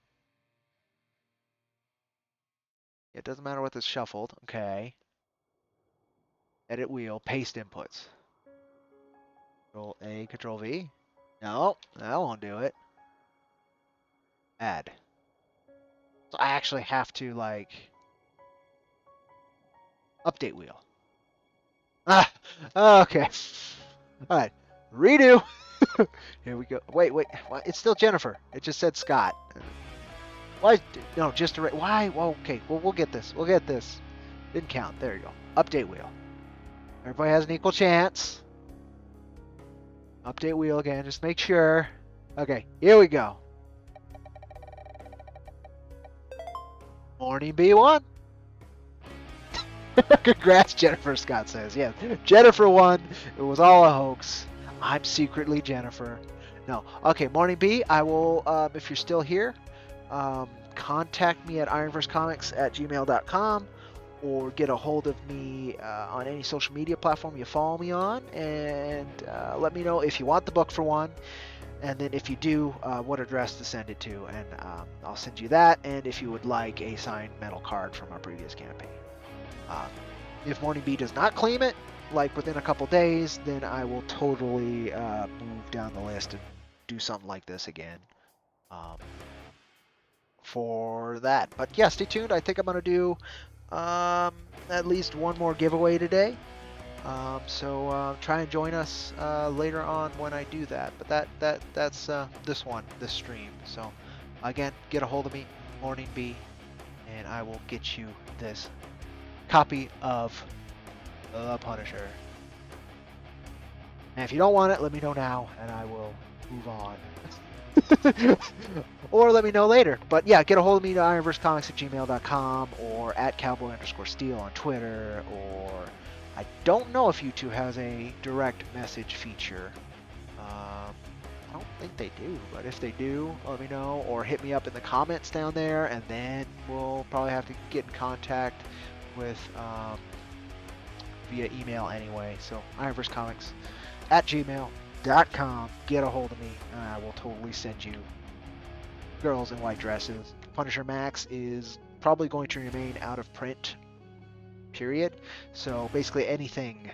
It doesn't matter what this shuffled. Okay. Edit wheel, paste inputs. Control A, Control V. No, that won't do it. Add. So I actually have to, like, update wheel. Ah, okay. All right, redo. Here we go. Wait. What? It's still Jennifer. It just said Scott. Why? No, just a. Why? Well, okay. Well, we'll get this. We'll get this. Didn't count. There you go. Update wheel. Everybody has an equal chance. Update wheel again. Just make sure. Okay. Here we go. Morning B1. Congrats, Jennifer, Scott says. Yeah, Jennifer won. It was all a hoax. I'm secretly Jennifer. No. Okay, Morning B, I will, if you're still here, contact me at IronVerseComics@gmail.com or get a hold of me on any social media platform you follow me on, and let me know if you want the book for one, and then if you do, what address to send it to, and I'll send you that, and if you would like a signed metal card from our previous campaign. If Morning B does not claim it, like within a couple days, then I will totally move down the list and do something like this again for that. But yeah, stay tuned. I think I'm going to do at least one more giveaway today. So try and join us later on when I do that. But that's this stream. So again, get a hold of me, Morning B, and I will get you this copy of The Punisher. And if you don't want it, let me know now, and I will move on. Or let me know later. But yeah, get a hold of me at IronVerseComics@gmail.com or at Cowboy_Steel on Twitter, or I don't know if YouTube has a direct message feature. I don't think they do, but if they do, let me know, or hit me up in the comments down there, and then we'll probably have to get in contact with via email anyway. So IronVerseComics@gmail.com. Get a hold of me, and I will totally send you girls in white dresses. Punisher Max is probably going to remain out of print, period. So basically anything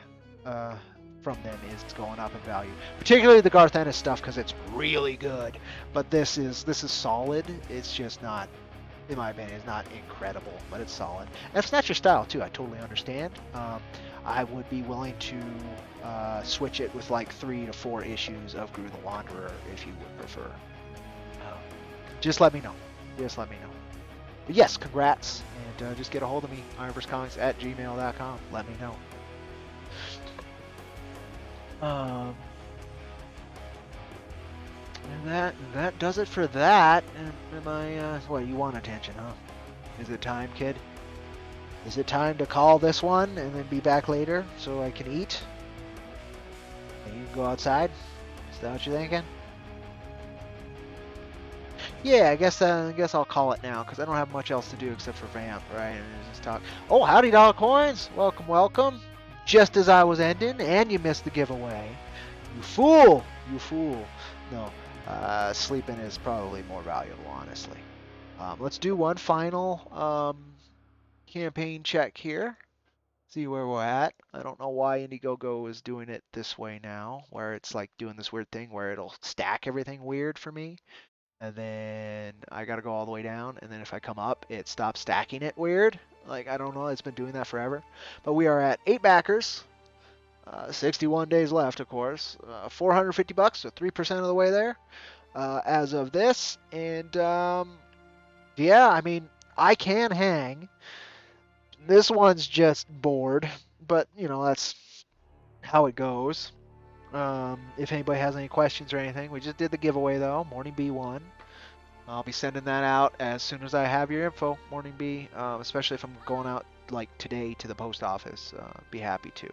from them is going up in value, particularly the Garth Ennis stuff because it's really good. But this is solid. It's just not, in my opinion, it's not incredible, but it's solid. And if it's not your style too, I totally understand. I would be willing to switch it with like 3 to 4 issues of Gru the Wanderer if you would prefer. Just let me know. Just let me know. But yes, congrats, and just get a hold of me, IronVerseComics@gmail.com. Let me know. And that does it for that. Am I? What, you want attention, huh? Is it time, kid? Is it time to call this one and then be back later so I can eat? And you can go outside? Is that what you're thinking? Yeah, I guess I'll call it now because I don't have much else to do except for vamp, right? And just talk. Oh, howdy, dollar coins! Welcome, welcome. Just as I was ending, and you missed the giveaway. You fool! You fool! No, sleeping is probably more valuable, honestly. Let's do one final campaign check here. See where we're at. I don't know why Indiegogo is doing it this way now, where it's like doing this weird thing where it'll stack everything weird for me. And then I gotta go all the way down, and then if I come up, it stops stacking it weird. Like, I don't know, it's been doing that forever. But we are at 8 backers, 61 days left, of course, $450, so 3% of the way there, as of this. And, yeah, I mean, I can hang. This one's just bored, but, you know, that's how it goes. If anybody has any questions or anything, we just did the giveaway, though, Morning Bee won. I'll be sending that out as soon as I have your info, Morning Bee, especially if I'm going out like today to the post office. Be happy to.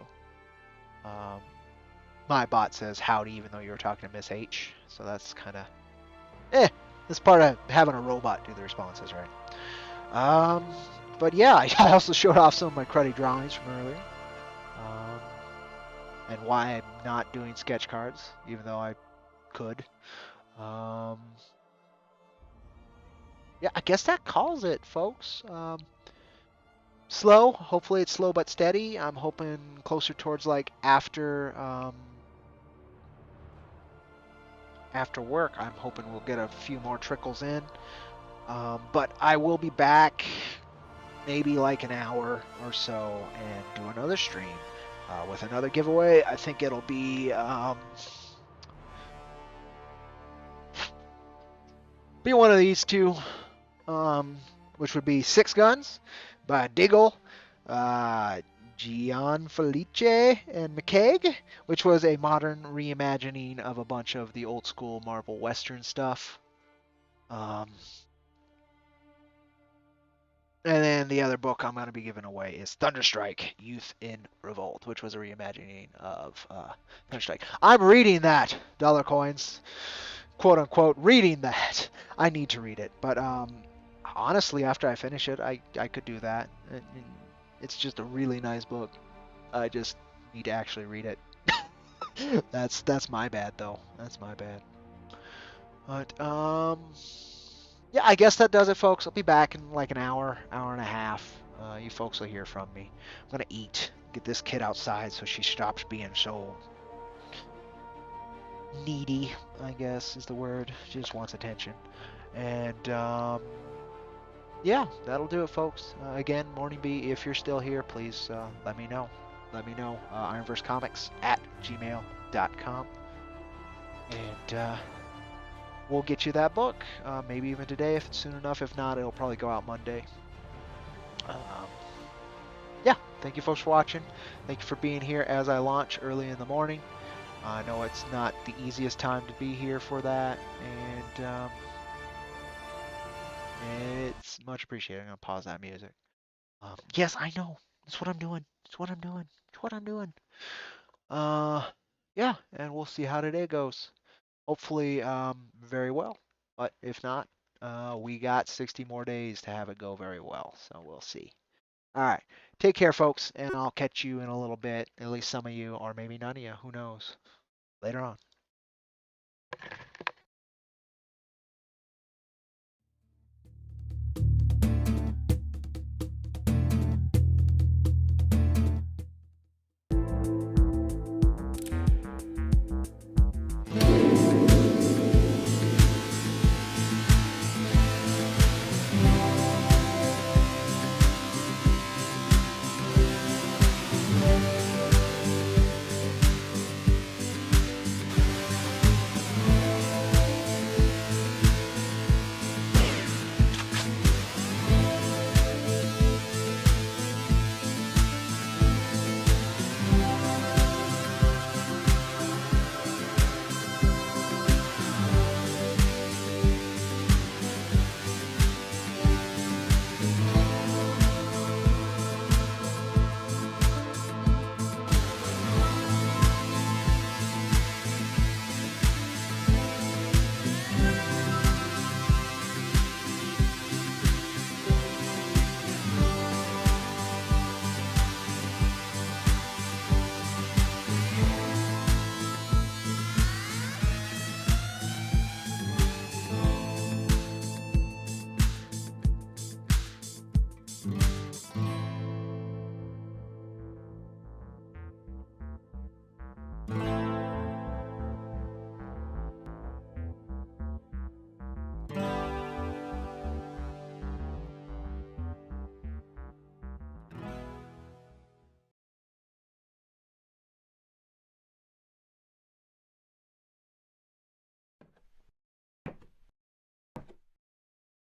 My bot says howdy even though you were talking to Miss H, so that's kind of that's part of having a robot do the responses, right? But yeah, I also showed off some of my cruddy drawings from earlier, and why I'm not doing sketch cards even though I could. Yeah, I guess that calls it, folks. Slow. Hopefully it's slow but steady. I'm hoping closer towards like after work. I'm hoping we'll get a few more trickles in. But I will be back maybe like an hour or so and do another stream with another giveaway. I think it'll be one of these two. Which would be Six Guns by Diggle, Gianfelice, and McCaig, which was a modern reimagining of a bunch of the old school Marvel Western stuff. And then the other book I'm going to be giving away is Thunderstrike, Youth in Revolt, which was a reimagining of Thunderstrike. I'm reading that, dollar coins, quote unquote, reading that. I need to read it, but honestly, after I finish it, I could do that. It's just a really nice book. I just need to actually read it. That's my bad, though. That's my bad. But yeah, I guess that does it, folks. I'll be back in like an hour, hour and a half. You folks will hear from me. I'm gonna eat. Get this kid outside so she stops being so needy, I guess is the word. She just wants attention. And yeah, that'll do it, folks. Again, Morning Bee, if you're still here, please let me know. Let me know. IronVerseComics@gmail.com. And we'll get you that book. Maybe even today if it's soon enough. If not, it'll probably go out Monday. Yeah, thank you folks for watching. Thank you for being here as I launch early in the morning. I know it's not the easiest time to be here for that. And it's much appreciated. I'm going to pause that music. Yes, I know. That's what I'm doing. That's what I'm doing. That's what I'm doing. Yeah, and we'll see how today goes. Hopefully, very well. But if not, we got 60 more days to have it go very well. So we'll see. All right. Take care, folks, and I'll catch you in a little bit. At least some of you, or maybe none of you. Who knows? Later on.